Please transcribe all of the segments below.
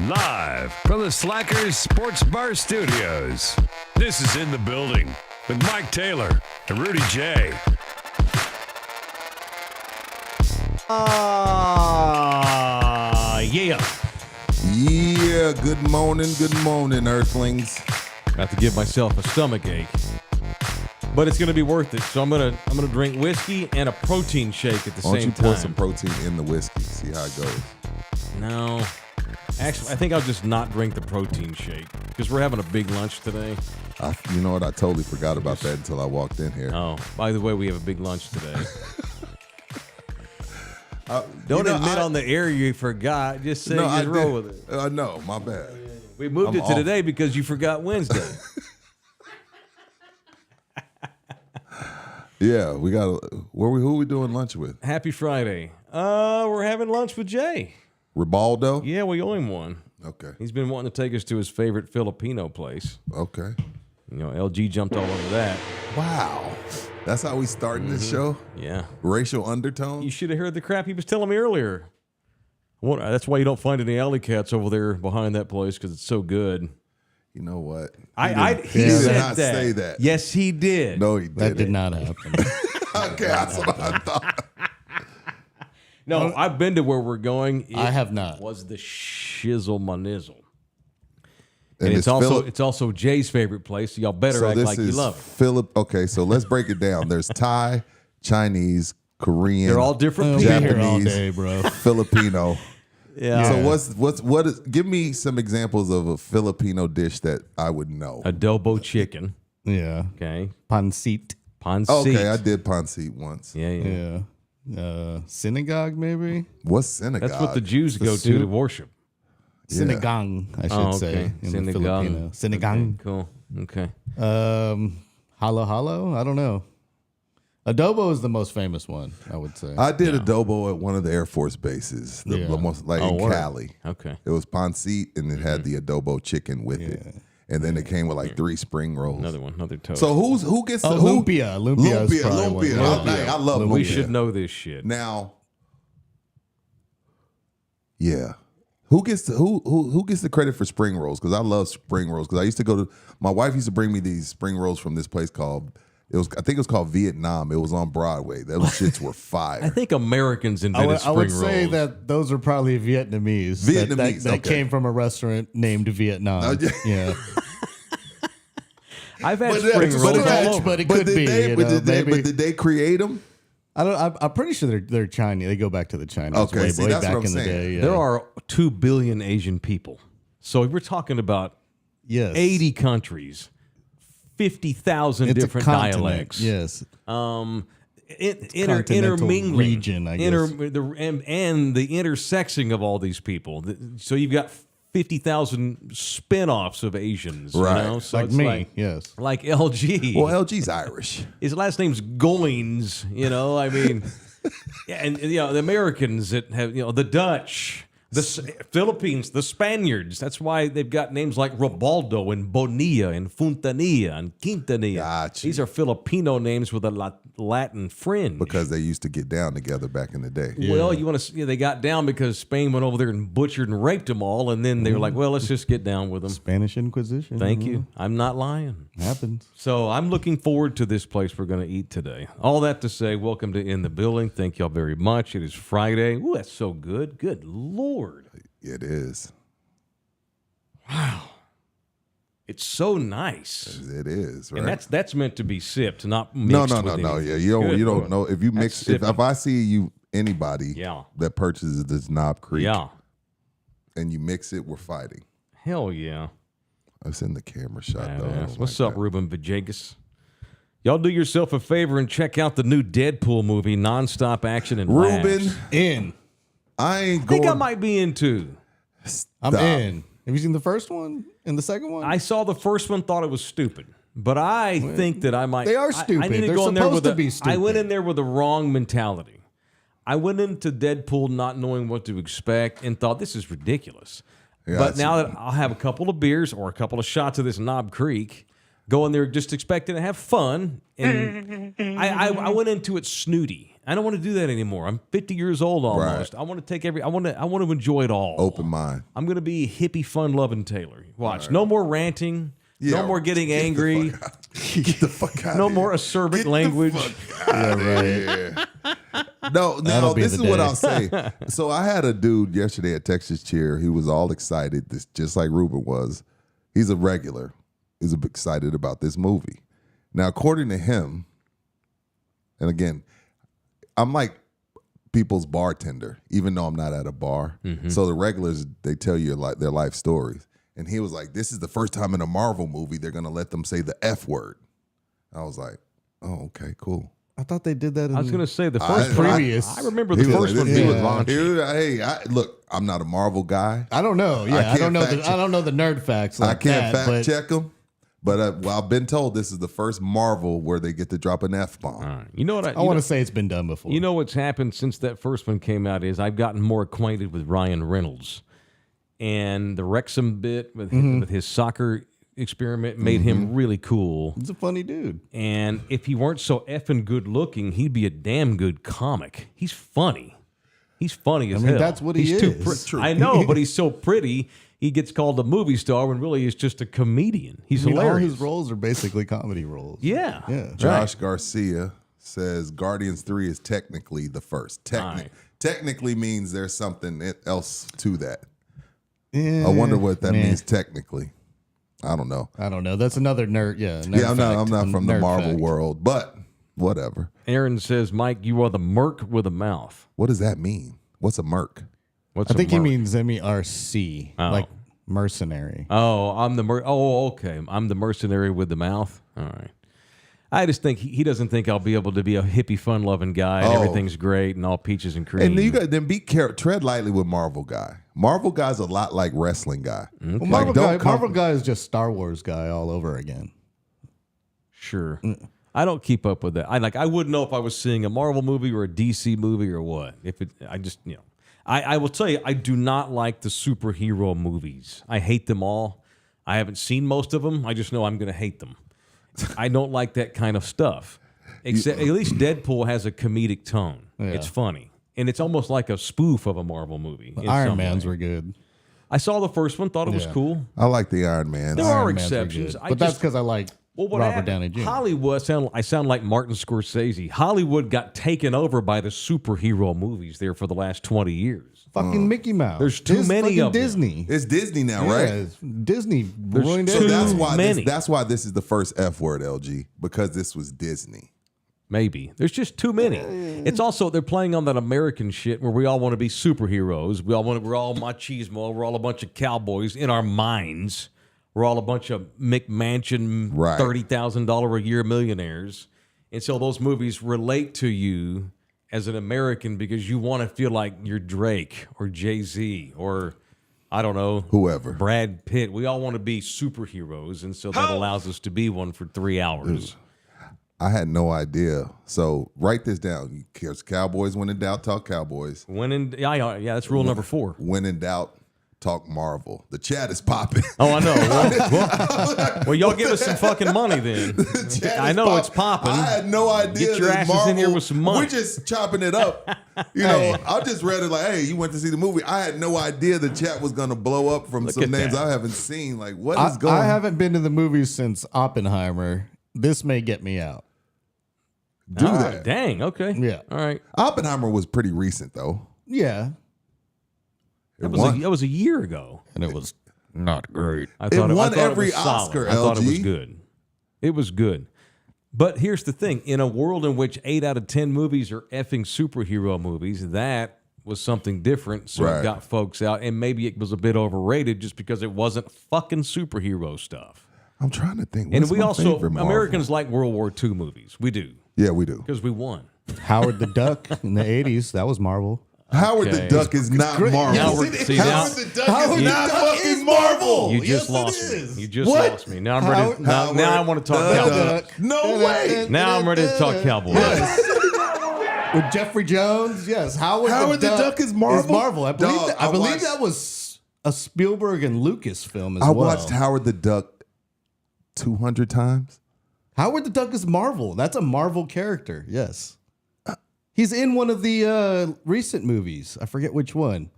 Live from the Slackers Sports Bar Studios. This is In the Building with Mike Taylor and Rudy Jay. Yeah. Yeah, good morning, Earthlings. About to give myself a stomach ache. But it's going to be worth it. So I'm gonna drink whiskey and a protein shake at the Why don't same you time. pour some protein in the whiskey, see how it goes. No. Actually, I think I'll just not drink the protein shake because we're having a big lunch today. You know what? I totally forgot about that until I walked in here. Oh, by the way, we have a big lunch today. Don't admit on the air you forgot. Just say just roll with it. No, my bad. We moved it to today because you forgot Wednesday. Yeah, we got. Who are we doing lunch with? Happy Friday. We're having lunch with Jay. Ribaldo? Yeah, we owe him one. Okay. He's been wanting to take us to his favorite Filipino place. Okay. You know, LG jumped all over that. Wow. That's how we starting this show? Yeah. Racial undertone? You should have heard the crap he was telling me earlier. That's why you don't find any alley cats over there behind that place because it's so good. You know what? He did said not that. say that. Yes, he did. No, he didn't. That did not happen. Okay, that's what I thought. No, I've been to where we're going. I have not. Was the shizzle manizzle. And it's also Jay's favorite place, so y'all better act like you love it. Okay, so let's break it down. There's Thai, Chinese, Korean. They're all different We'll people. be here all Japanese, day, bro. Filipino. Yeah. So give me some examples of a Filipino dish that I would know. Adobo chicken. Yeah. Okay. Pancit. Pancit. Okay, I did pancit once. Yeah. Yeah. Synagogue, maybe? What's synagogue? That's what the Jews go to soup? worship. Yeah. Synagogue, I should say. In the Filipino. Synagogue. Okay, cool. Okay. Halo halo? I don't know. Adobo is the most famous one, I would say. I did adobo at one of the Air Force bases, the most in word. Cali. Okay. It was pancit, and it had the adobo chicken with it, and then it came with like 3 spring rolls. Another toast. So who gets the lumpia. Lumpia is probably one. Lumpia. I love lumpia. We should know this shit. Now, yeah. Who gets the credit for spring rolls? Because I love spring rolls. Because I used to go to, my wife used to bring me these spring rolls from this place called, I think it was called Vietnam. It was on Broadway. Those shits were fire. I think Americans invented spring I would rolls. say that those are probably Vietnamese. That came from a restaurant named Vietnam. Yeah. I've had spring rolls all over. But it could be. Did they create them? I'm pretty sure they're Chinese. They go back to the Chinese. Okay, see, way that's back what I'm in the saying. day. Yeah. There are 2 billion Asian people. So we're talking about 80 countries, 50,000 It's different a continent. dialects. Yes. Intermingling region, I guess. and the intersexing of all these people. So you've got 50,000 spin-offs of Asians. Right. You know? So Like it's me, yes. Like LG. Well, LG's Irish. His last name's Goings, you know, I mean, yeah, and you know, the Americans that have, you know, the Dutch, the Philippines, the Spaniards. That's why they've got names like Ribaldo and Bonilla and Funtanilla and Quintanilla. Gotcha. These are Filipino names with a Latin fringe. Because they used to get down together back in the day. Well, you want to? They got down because Spain went over there and butchered and raped them all, and then they were like, "Well, let's just get down with them." Spanish Inquisition. Thank you. I'm not lying. Happens. So I'm looking forward to this place we're going to eat today. All that to say, welcome to In the Building. Thank y'all very much. It is Friday. Ooh, that's so good. Good Lord. It is. Wow. It's so nice. It is, right? And that's meant to be sipped, not mixed. No. Yeah, you don't know if you mix. If I see anybody Yeah. that purchases this Knob Creek, Yeah. and you mix it, we're fighting. Hell yeah. I've seen the camera shot though. Badass. What's up, Ruben Vajegas? Y'all do yourself a favor and check out the new Deadpool movie, nonstop action and Ruben, laughs. In. I ain't I going. think I might be into. I'm in. Have you seen the first one and the second one? I saw the first one, thought it was stupid. But I think that I might. They are I stupid. need to They're go in there supposed with to be I went stupid. in there with the wrong mentality. I went into Deadpool not knowing what to expect and thought this is ridiculous. Yeah, but now that I'll have a couple of beers or a couple of shots of this Knob Creek, Go in there just expecting to have fun, and I went into it snooty. I don't want to do that anymore. I'm 50 years old almost. Right. I want to take I want to enjoy it all. Open mind. I'm going to be hippie, fun-loving Taylor. Watch. No more ranting. Yeah, no more getting angry. Get the fuck out. No more acerbic language. No, now be this the is what day. I'll say. So I had a dude yesterday at Texas Cheer. He was all excited, just like Ruben was. He's a regular. He's excited about this movie. Now, according to him, and again, I'm like people's bartender, even though I'm not at a bar. So the regulars, they tell you like their life stories. And he was like, this is the first time in a Marvel movie they're going to let them say the F word. I was like, oh, okay, cool. I thought they did that in I was going to say the first previous. I remember He the was first like, one being raunchy. Hey, look, I'm not a Marvel guy. I don't know. Yeah, I can't don't know. fact check. I don't know the nerd facts. I Like can't that, fact check them. But I've been told this is the first Marvel where they get to drop an F-bomb. You know what I want to say it's been done before. You know what's happened since that first one came out is I've gotten more acquainted with Ryan Reynolds. And the Wrexham bit with his soccer experiment made him really cool. He's a funny dude. And if he weren't so effing good looking, he'd be a damn good comic. He's funny. He's funny as hell. that's what he He's too is. pretty. I know, but he's so pretty. He gets called a movie star when really he's just a comedian. He's All hilarious. his roles are basically comedy roles. Yeah. Yeah. Josh Garcia says Guardians 3 is technically the first. right. Technically means there's something else to that. Yeah. I wonder what that means technically. I don't know. I don't know. That's another nerd. Yeah. Nerd Yeah, I'm fact. not from the Nerd Marvel fact. world, but whatever. Aaron says, Mike, you are the merc with a mouth. What does that mean? What's a merc? What's I think he merc? means MERC, Oh. like mercenary. Oh, I'm the okay. I'm the mercenary with the mouth. All right. I just think he doesn't think I'll be able to be a hippie, fun-loving guy and Oh. everything's great and all peaches and cream. And then tread lightly with Marvel guy. Marvel guy's a lot like wrestling guy. Well, Like, Marvel guy is just Star Wars guy all over again. Sure. I don't keep up with that. I wouldn't know if I was seeing a Marvel movie or a DC movie or what. I will tell you, I do not like the superhero movies. I hate them all. I haven't seen most of them. I just know I'm going to hate them. I don't like that kind of stuff. Except at least Deadpool has a comedic tone. Yeah. It's funny. And it's almost like a spoof of a Marvel movie. in Iron some Mans way. were good. I saw the first one, thought it was Yeah. cool. I like the Iron Man. There are Iron Mans were exceptions. good. But that's because I like Well, what Robert happened? Downey Jr. Hollywood, I sound like Martin Scorsese. Hollywood got taken over by the superhero movies there for the last 20 years. Fucking Mickey Mouse. There's too It's many fucking of them. Disney. It's Disney now, Yeah, right? it's Disney ruined So too everything. that's why many. this is the first F word, LG, because this was Disney. Maybe. There's just too many. It's also, they're playing on that American shit where we all want to be superheroes. We're all machismo. We're all a bunch of cowboys in our minds. We're all a bunch of McMansion, Right. $30,000 a year millionaires. And so those movies relate to you as an American because you want to feel like you're Drake or Jay-Z or, I don't know, Whoever. Brad Pitt. We all want to be superheroes. And so that allows us to be one for 3 hours. I had no idea. So write this down. Cowboys, when in doubt, talk Cowboys. Yeah, that's rule number 4. When in doubt, talk Marvel. The chat is popping. Oh, I know. Well, y'all give us some fucking money then. I know it's popping. I had no idea. Get your that asses in here with some money. We're just chopping it up. You know, I just read it like, hey, you went to see the movie. I had no idea the chat was going to blow up from some at names that. I haven't seen. Like, what is going I on? haven't been to the movies since Oppenheimer. This may get me out. Do All that. right, dang. Okay. Yeah. All right. Oppenheimer was pretty recent, though. Yeah. It won, That was a year ago. And it was not great. I thought won I thought every it was solid. Oscar, I thought it was LG. good. It was good. But here's the thing: in a world in which 8 out of 10 movies are effing superhero movies, that was something different. So Right. it got folks out, and maybe it was a bit overrated just because it wasn't fucking superhero stuff. I'm trying to think. And What's we my also favorite Marvel? Americans like World War II movies. We do Yeah, we do. because we won. Howard the Duck in the 80s. That was Marvel. Howard the Okay. Duck is not Marvel. Yes, Howard- see, now- Howard the Duck is not fucking Marvel. You just lost me. You just lost me. Now I'm ready. Howard- Now I want to talk the Cowboys. Duck. No way. Now I'm ready to talk Cowboys. With Jeffrey Jones, yes. Howard the Duck is Marvel? I believe, Dog, I believe watched- that was a Spielberg and Lucas film as I well. watched Howard the Duck 200 times. Howard the Duck is Marvel. That's a Marvel character. Yes. He's in one of the recent movies. I forget which one.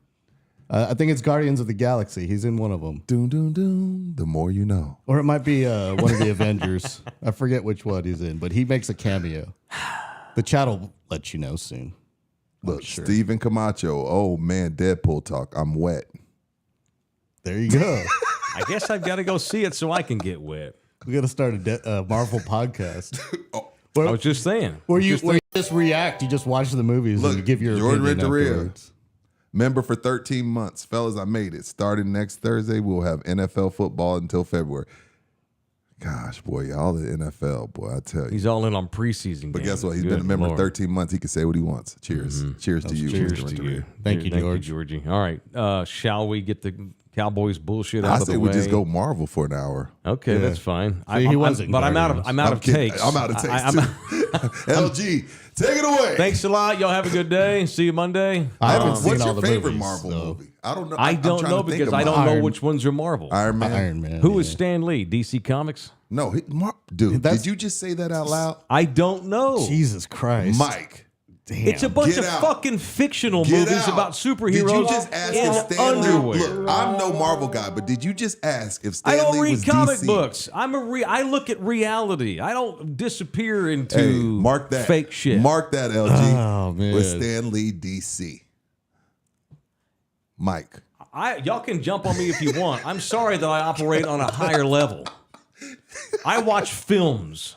I think it's Guardians of the Galaxy. He's in one of them. Doom, doom, doom. The more you know. Or it might be one of the Avengers. I forget which one he's in, but he makes a cameo. The chat will let you know soon. Look, Stephen Camacho. Oh, man, Deadpool talk. I'm wet. There you go. I guess I've got to go see it so I can get wet. We got to start a Marvel podcast. I was just saying. Where you just react. You just watch the movies and you give your Jordan opinion Renteria, afterwards. member for 13 months. Fellas, I made it. Starting next Thursday, we'll have NFL football until February. Gosh, boy, y'all the NFL, boy, I tell you. He's all in on preseason But games. guess what? He's Good been a member Lord. 13 months. He can say what he wants. Cheers. Cheers to you. Cheers Mr. to Renteria. you. Thank you, George. Georgie. All right. Shall we get the Cowboys bullshit out I of the say way? we just go Marvel for an hour. Okay, that's fine. he wasn't but I'm out of kidding. takes. I'm out of takes, I'm- too. LG, take it away. Thanks a lot. Y'all have a good day. See you Monday. I haven't seen What's all your the favorite movies, Marvel so- movie? I don't know. I I'm don't trying know to think because of I don't mine. know which ones are Marvel. Iron Man. Iron Man. Who is yeah. Stan Lee? DC Comics? No, dude, That's- did you just say that out loud? I don't know. Jesus Christ. Mike. Damn. It's a bunch Get of out. fucking fictional Get movies out. about superheroes Did you just ask in if Stan Lee? underwear. Look, I'm no Marvel guy, but did you just ask if I Stan don't Lee read was comic DC? books. I look at reality. I don't disappear into Hey, mark that. fake shit. Mark that, LG. Oh, man. With Stan Lee DC. Mike. Y'all can jump on me if you want. I'm sorry that I operate on a higher level. I watch films,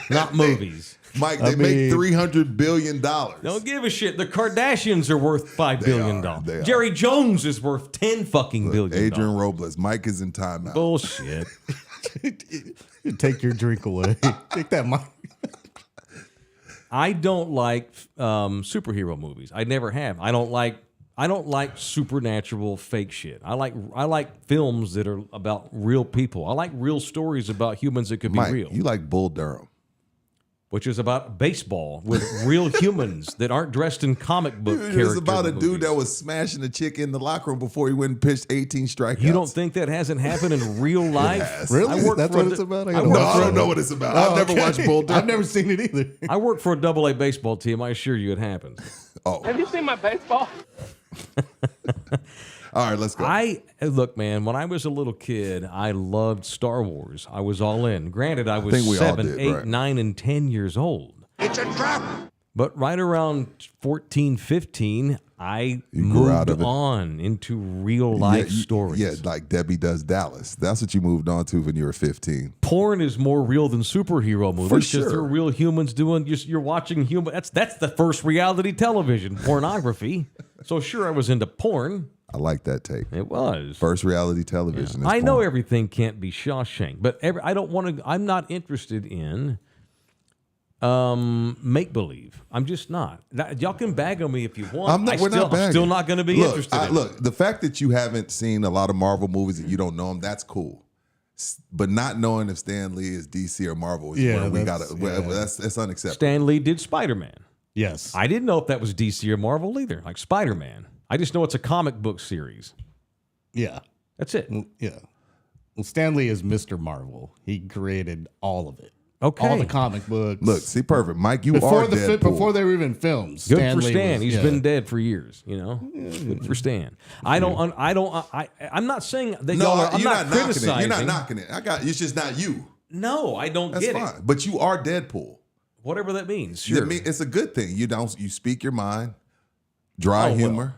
not movies. Mike, they make $300 billion. Don't give a shit. The Kardashians are worth $5 billion. They are. Jerry Jones is worth $10 billion. Adrian Robles. Mike is in timeout. Bullshit. Take your drink away. Take that mic. I don't like superhero movies. I never have. I don't like supernatural fake shit. I like films that are about real people. I like real stories about humans that could be Mike, real. you like Bull Durham. Which is about baseball with real humans that aren't dressed in comic book characters. It was about a dude that was smashing a chick in the locker room before he went and pitched 18 strikeouts. You don't think that hasn't happened in real life? has. Really? I work That's for what a- it's about? I No, work I for don't a- know what it's about. I've never watched Bull Durham. I've never seen it either. I work for a AA baseball team. I assure you it happens. Have you seen my baseball? All right, let's go. Look, man, when I was a little kid, I loved Star Wars. I was all in. Granted, I was think we all 7, did, 8, right. 9, and 10 years old. It's a trap. But right around 14, 15, I grew out moved of it. on into real life stories. Yeah, like Debbie Does Dallas. That's what you moved on to when you were 15. Porn is more real than superhero movies For because sure. they're real humans doing. You're watching human. That's the first reality television, pornography. So sure, I was into porn. I like that take. It was. First reality television. is I know porn. everything can't be Shawshank, but I don't want to. I'm not interested in make believe. I'm just not. Y'all can bag on me if you want. We're not bagging. I'm still not going to be interested. in it. Look, the fact that you haven't seen a lot of Marvel movies and you don't know them, that's cool. But not knowing if Stan Lee is DC or Marvel is Yeah, where we that's- gotta. yeah. That's unacceptable. Stan Lee did Spider-Man. Yes. I didn't know if that was DC or Marvel either. Like Spider-Man. I just know it's a comic book series. Yeah. That's it. Yeah. Well, Stan Lee is Mr. Marvel. He created all of it. Okay. All the comic books. Look, see, perfect, Mike. You before are the Deadpool. before they were even filmed. Good Stan for Lee Stan. was- He's yeah. been dead for years. You know. Good for Stan. I'm not saying that No, y'all are. I'm you're not not knocking it. criticizing. You're not knocking it. It's just not you. No, I don't That's get fine. it. But you are Deadpool. Whatever that means. I Sure. mean, it's a good thing. You speak your mind, dry Oh, well. humor.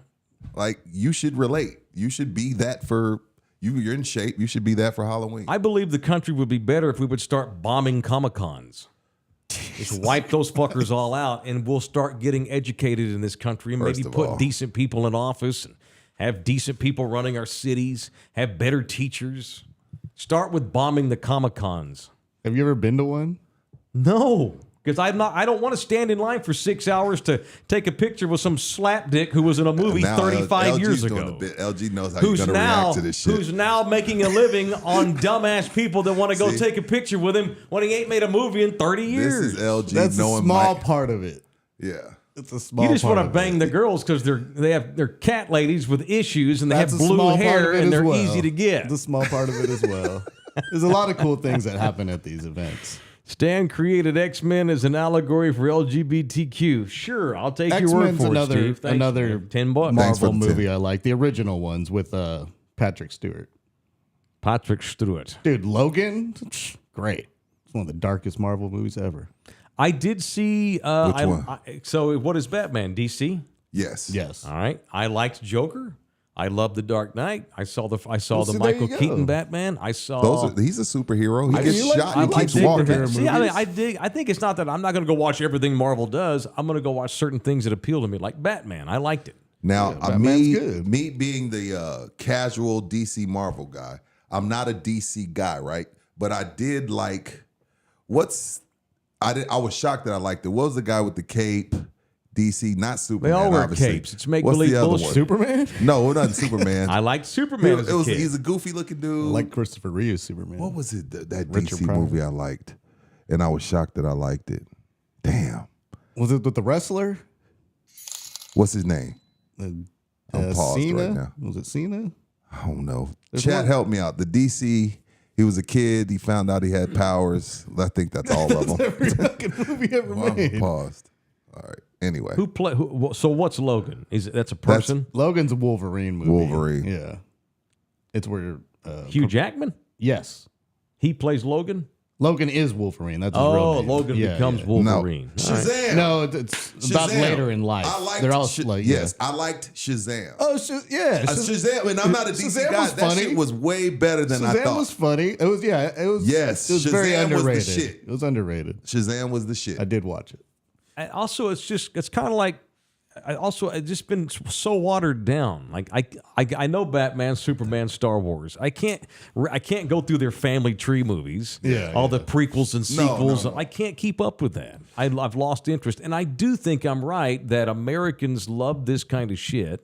Like you should relate. You should be that for you. You're in shape. You should be that for Halloween. I believe the country would be better if we would start bombing Comic-Cons. Just wipe those fuckers all out, and we'll start getting educated in this country, and First maybe of put all. decent people in office, and have decent people running our cities, have better teachers. Start with bombing the Comic-Cons. Have you ever been to one? No, because I don't want to stand in line for 6 hours to take a picture with some slapdick who was in a movie Now 35 LG's years doing ago. a bit. LG knows how you're Who's gonna now react to this shit. who's now making a living on dumbass people that want to go See? take a picture with him when he ain't made a movie in 30 This years. is LG That's a knowing small Mike. part of it. Yeah. It's a small You just part want to of bang it. the girls because they're cat ladies with issues and they That's have a blue small part hair of it and as they're well. easy to get. It's a small part of it as well. There's a lot of cool things that happen at these events. Stan created X-Men as an allegory for LGBTQ. Sure, I'll take your word X-Men's for it, Steve. Thanks, another man. $10. Marvel movie I like. The original ones with Patrick Stewart. Patrick Stewart. Dude, Logan, great. It's one of the darkest Marvel movies ever. I did see. Which one? So, what is Batman? DC. Yes. Yes. All right. I liked Joker. I love The Dark Knight. I saw the so there Michael you go. Keaton Batman. I saw. He's a superhero. He gets you like- shot. I He like keeps dig walking. the- See, I dig. I think it's not that I'm not going to go watch everything Marvel does. I'm going to go watch certain things that appeal to me, like Batman. I liked it. Now, Batman's good. me being the casual DC Marvel guy, I'm not a DC guy, right? But I did like I was shocked that I liked it. What was the guy with the cape? DC, not Superman. They all wear obviously. capes. It's make What's believe the other bullshit. one? Superman? No, it wasn't Superman. I liked Superman as a kid. He's a goofy looking dude. I like Christopher Reeve's Superman. What was it? That Richard DC Pryor. movie I liked, and I was shocked that I liked it. Damn, Was it with the wrestler? what's his name? I'm paused Cena? right now. Was it Cena? I don't know. There's Chat, one- help me out. The DC. He was a kid. He found out he had powers. I think that's all of them. Every fucking movie ever Well, I'm made. paused. All right. Anyway, So what's Logan? That's a person? Logan's a Wolverine movie. Wolverine. Yeah. It's where Hugh Jackman? yes. He plays Logan? Logan is Wolverine. That's his real Oh, name. Logan Yeah, becomes yeah. Wolverine. All right. Shazam. No, it's about Shazam. later in life. I liked They're all yes, I liked Shazam. Oh, yeah. Shazam, and I'm not a DC Shazam guy. was That funny. shit was way better than I Shazam thought. was funny. It was Yes, It was very Shazam was the underrated. shit. It was underrated. Shazam was the shit. I did watch it. And also, it's kind of like, it's just been so watered down. Like I know Batman, Superman, Star Wars. I can't go through their family tree movies. Yeah, all yeah. the prequels and No, sequels. no. I can't keep up with that. I've lost interest, and I do think I'm right that Americans love this kind of shit.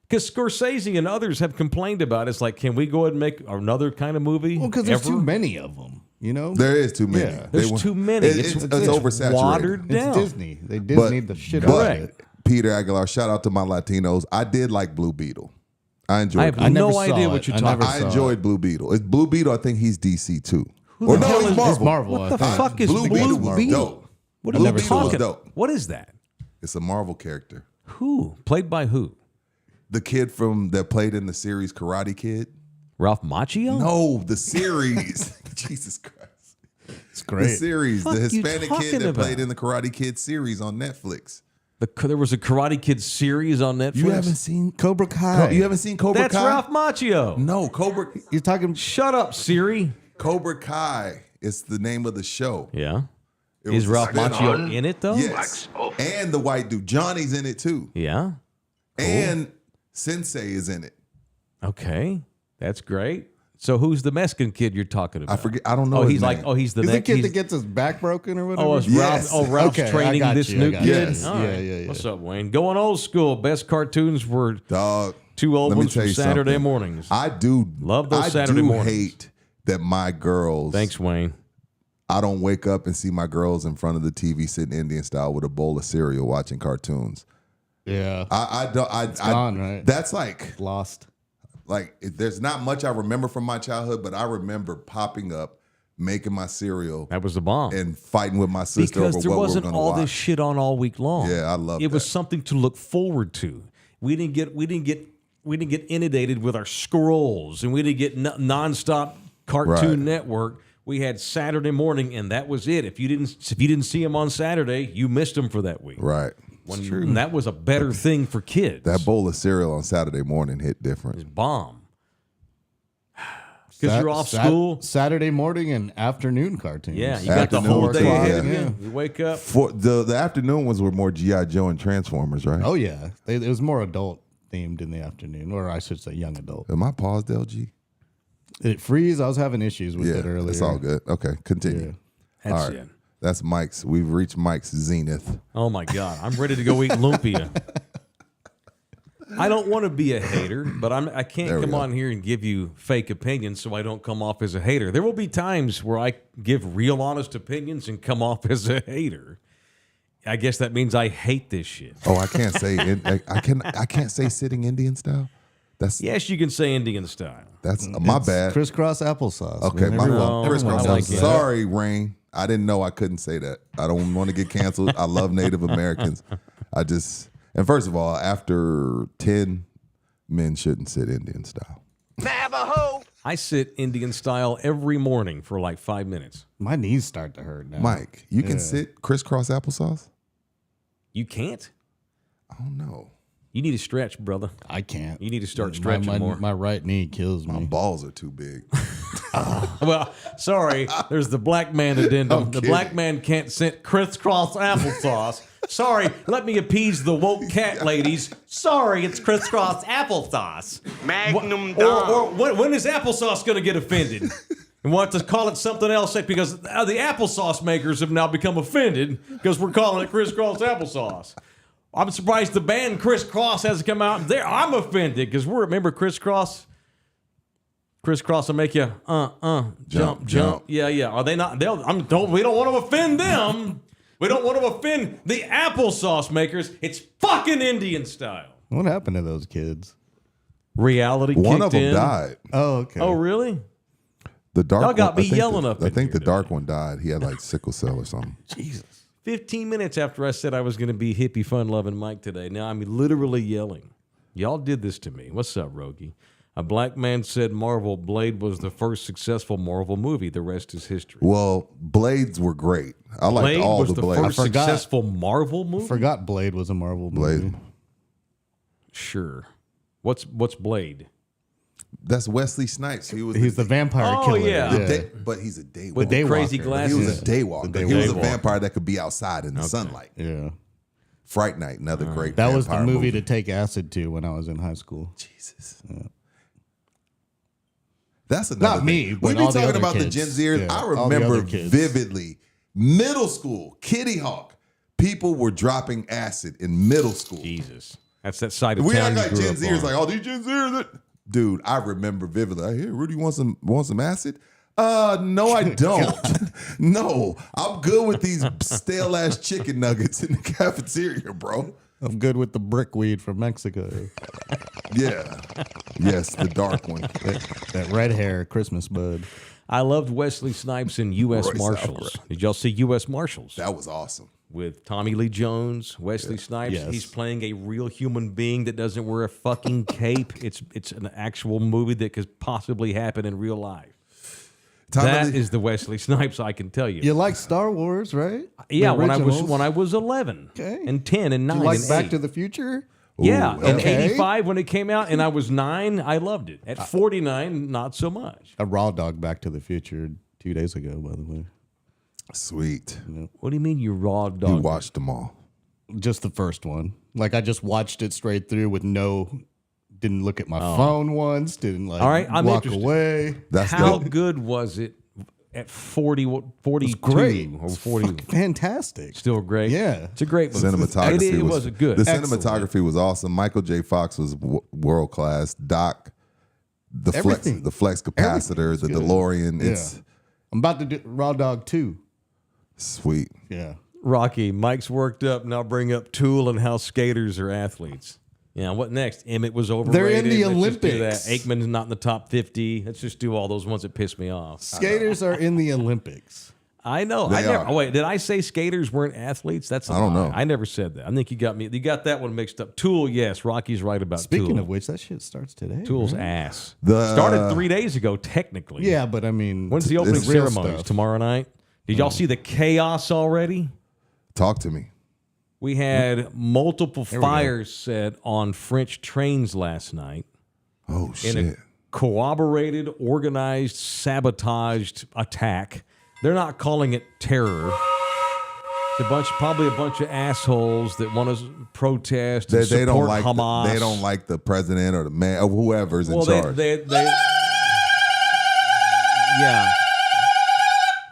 Because Scorsese and others have complained about it. It's like, can we go ahead and make another kind of movie? Well, because there's ever? too many of them. You know, There is too many. Yeah. There's too many. It's oversaturated. watered it's down. Disney. They But- Disneyed the shit out of but it. Peter Aguilar, shout out to my Latinos. I did like Blue Beetle. I enjoyed. I have Blue I Beetle. never no saw idea it. what you're I talking never about. I saw enjoyed Blue Beetle. It's Blue Beetle. I think he's DC too. the hell is he's this? It's Marvel. What I the think. fuck is Blue Beetle was Beetle? dope. What are Blue you Beetle was talking? dope. What is that? It's a Marvel character. Who? Played by who? The kid that played in the series Karate Kid. Ralph Macchio? No, the series. Jesus Christ. It's The great. series. Fuck The you Hispanic talking kid that about? played in the Karate Kid series on Netflix. There was a Karate Kid series on Netflix. You haven't seen Cobra Kai. You haven't seen Cobra That's Kai? Ralph Macchio. No, Cobra You're talking. Shut up, Siri. Cobra Kai is the name of the show. Yeah. It Is was Ralph a spin-off. Macchio in it though? Yes. And the white dude. Johnny's in it too. Yeah. And Sensei is in it. Okay. That's great. So who's the Mexican kid you're talking about? I forget. I don't know. Oh, his he's name. like, he's the He's the next kid that gets his back broken or whatever. Oh, it's Yes. Ralph's Okay, I training got this you, I new got kid. you. Yes. All right. Yeah. What's up, Wayne? Going old school. Best cartoons were Dog. two old let me ones tell from you Saturday something. mornings. I do Love those I Saturday do mornings. hate that my girls. Thanks, Wayne. I don't wake up and see my girls in front of the TV sitting Indian style with a bowl of cereal watching cartoons. Yeah. I don't. It's gone, right? That's like Lost. there's not much I remember from my childhood, but I remember popping up, making my cereal, That was the bomb. and fighting with my sister Because over there what we were wasn't going to all watch. this shit on all week long. Yeah, I love it. Was that. something to look forward to. We didn't get inundated with our scrolls, and we didn't get nonstop Cartoon Right. Network. We had Saturday morning, and that was it. If you didn't see them on Saturday, you missed them for that week. Right. And that was a better thing for kids. That bowl of cereal on Saturday morning hit different. bomb. Because you're off school. Saturday morning and afternoon cartoons. Yeah, you got the Afternoon whole day too, ahead of yeah. you. You wake up. For the afternoon ones were more G.I. Joe and Transformers, right? Oh yeah, it was more adult themed in the afternoon, or I should say, young adult. Am I paused, LG? It freeze. I was having issues with Yeah, it earlier. it's all good. Okay, continue. That's All right. it. That's Mike's. We've reached Mike's zenith. Oh my God, I'm ready to go eat lumpia. I don't want to be a hater, but I can't There we come go. on here and give you fake opinions so I don't come off as a hater. There will be times where I give real honest opinions and come off as a hater. I guess that means I hate this shit. Oh, I can't say I can't say sitting Indian style. Yes, you can say Indian style. That's my bad. Crisscross applesauce. Okay, man. my Everyone- fault. Crisscross I like applesauce. it. Sorry, Rain. I didn't know I couldn't say that. I don't want to get canceled. I love Native Americans. And first of all, after 10, men shouldn't sit Indian style. I sit Indian style every morning for like 5 minutes. My knees start to hurt now. Mike, you can sit crisscross applesauce? You can't? I don't know. You need to stretch, brother. I can't. You need to start stretching more. My right knee kills My me. balls are too big. Well, sorry, there's the black man addendum. The black man can't sit crisscross applesauce. Sorry, let me appease the woke cat ladies. Sorry, it's crisscross applesauce. Magnum Or when is applesauce going to get offended? And want to call it something else because the applesauce makers have now become offended because we're calling it crisscross applesauce. I'm surprised the band Crisscross hasn't come out there. I'm offended because remember Crisscross? Crisscross will make you jump. Yeah. Are they not? We don't want to offend them. We don't want to offend the applesauce makers. It's fucking Indian style. What happened to those kids? Reality One kicked of them in. died. Oh, okay. Oh, really? The dark Y'all got one, me yelling up I in think here the dark one died. He had like sickle cell or something. Jesus. 15 minutes after I said I was going to be hippie, fun-loving Mike today. Now I'm literally yelling. Y'all did this to me. What's up, Rogie? A black man said Marvel Blade was the first successful Marvel movie. The rest is history. Well, Blades were great. I liked Blade all was the the Blades. first successful Marvel movie? Forgot Blade was a Marvel movie. Blade. Sure. What's Blade? That's Wesley Snipes. He's the vampire Oh, killer. yeah. but he's a daywalker. With the crazy Daywalker. He glasses. was a daywalker. The He was a daywalker. vampire that could be outside in the sunlight. Yeah. Fright Night, another great That was the vampire movie to take acid to when I was in high school. Jesus. That's another Not me, thing. but We be all the talking other about the kids. Gen Zers. Yeah, I all the remember other kids. vividly middle school, Kitty Hawk. People were dropping acid in middle school. Jesus. That's that side of We town act you like grew Gen up Zers, on. like, oh, these Gen Zers. Dude, I remember vividly. I hear Rudy want some acid. No, I don't. No, I'm good with these stale ass chicken nuggets in the cafeteria, bro. I'm good with the brickweed from Mexico. Yeah, yes, the dark one. That red hair Christmas bud. I loved Wesley Snipes in U.S. Royce Marshals. Alvarez. Did y'all see U.S. Marshals? That was awesome. With Tommy Lee Jones, Wesley Snipes. Yes. He's playing a real human being that doesn't wear a fucking cape. It's an actual movie that could possibly happen in real life. That is the Wesley Snipes I can tell you. You like Star Wars, right? Yeah, The when originals? I was 11 Okay. and 10 and 9 You like and Back 8. to the Future? Yeah, in okay. 85 when it came out and I was 9, I loved it. At 49, not so much. A raw dog Back to the Future 2 days ago, by the way. Sweet. What do you mean you raw You dog? watched them all. Just the first one. Like I just watched it straight through with didn't look at my phone once, didn't like All right, I'm walk interested. away. That's How the, good was it at 42 Great. or 40? Fantastic. Still great. Yeah. It's a great movie. cinematography. It was good. The Excellent. cinematography was awesome. Michael J. Fox was world class. Doc, the Everything. flex capacitor, was the good. DeLorean. Yeah. It's I'm about to do Raw Dog 2. sweet. Yeah. Rocky, Mike's worked up. Now bring up Tool and how skaters are athletes. Yeah, what next? Emmett was overrated. They're in the Let's just do that. Olympics. Aikman's not in the top 50. Let's just do all those ones that piss me off. Skaters are in the Olympics. I know. They are. Oh, wait, did I say skaters weren't athletes? That's a I don't lie. know. I never said that. I think you got that one mixed up. Tool, yes. Rocky's right about Speaking Tool. of which, that shit starts today. Tool's right? ass. The- Started 3 days ago, technically. Yeah, but I mean, When's the opening it's real ceremonies? stuff. Tomorrow night? Did y'all see the chaos already? Talk to me. We had multiple fires set on French trains last night Oh in shit. a corroborated, organized, sabotaged attack. They're not calling it terror. It's probably a bunch of assholes that want to protest and They support don't like Hamas. they don't like the president or the man or whoever's in well, charge. yeah.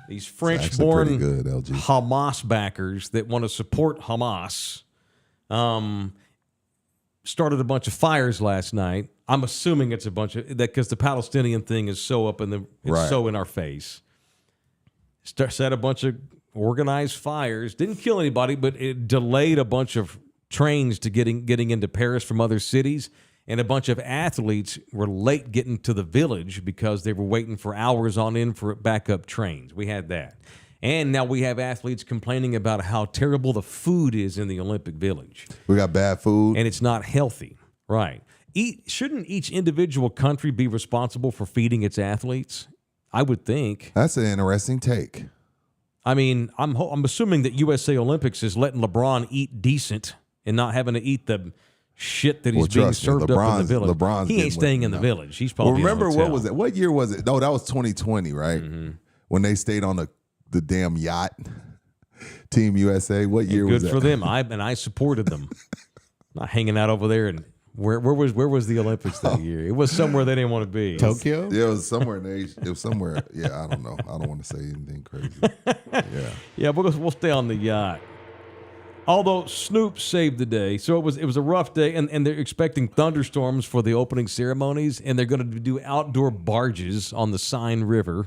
These Actually French-born pretty good, LG. Hamas backers that want to support Hamas started a bunch of fires last night. I'm assuming it's a bunch of that because the Palestinian thing is so Right. so in our face. Set a bunch of organized fires. Didn't kill anybody, but it delayed a bunch of trains to getting into Paris from other cities. And a bunch of athletes were late getting to the village because they were waiting for hours on end for backup trains. We had that. And now we have athletes complaining about how terrible the food is in the Olympic Village. We got bad food. And it's not healthy. Right. Shouldn't each individual country be responsible for feeding its athletes? I would think. That's an interesting take. I mean, I'm assuming that USA Olympics is letting LeBron eat decent and not having to eat the shit that he's being served up in the village. He ain't staying in the village. He's probably remember in a hotel. what was it? What year was it? No, that was 2020, right? When they stayed on the damn yacht. Team USA. What year was that? Good for them. I supported them. Not hanging out over there and where was the Olympics that year? It was somewhere they didn't want to be. Tokyo? Yeah, it was somewhere in Asia. It was somewhere. Yeah, I don't know. I don't want to say anything crazy. Yeah. Yeah, we'll stay on the yacht. Although Snoop saved the day, so it was a rough day, and they're expecting thunderstorms for the opening ceremonies, and they're going to do outdoor barges on the Seine River,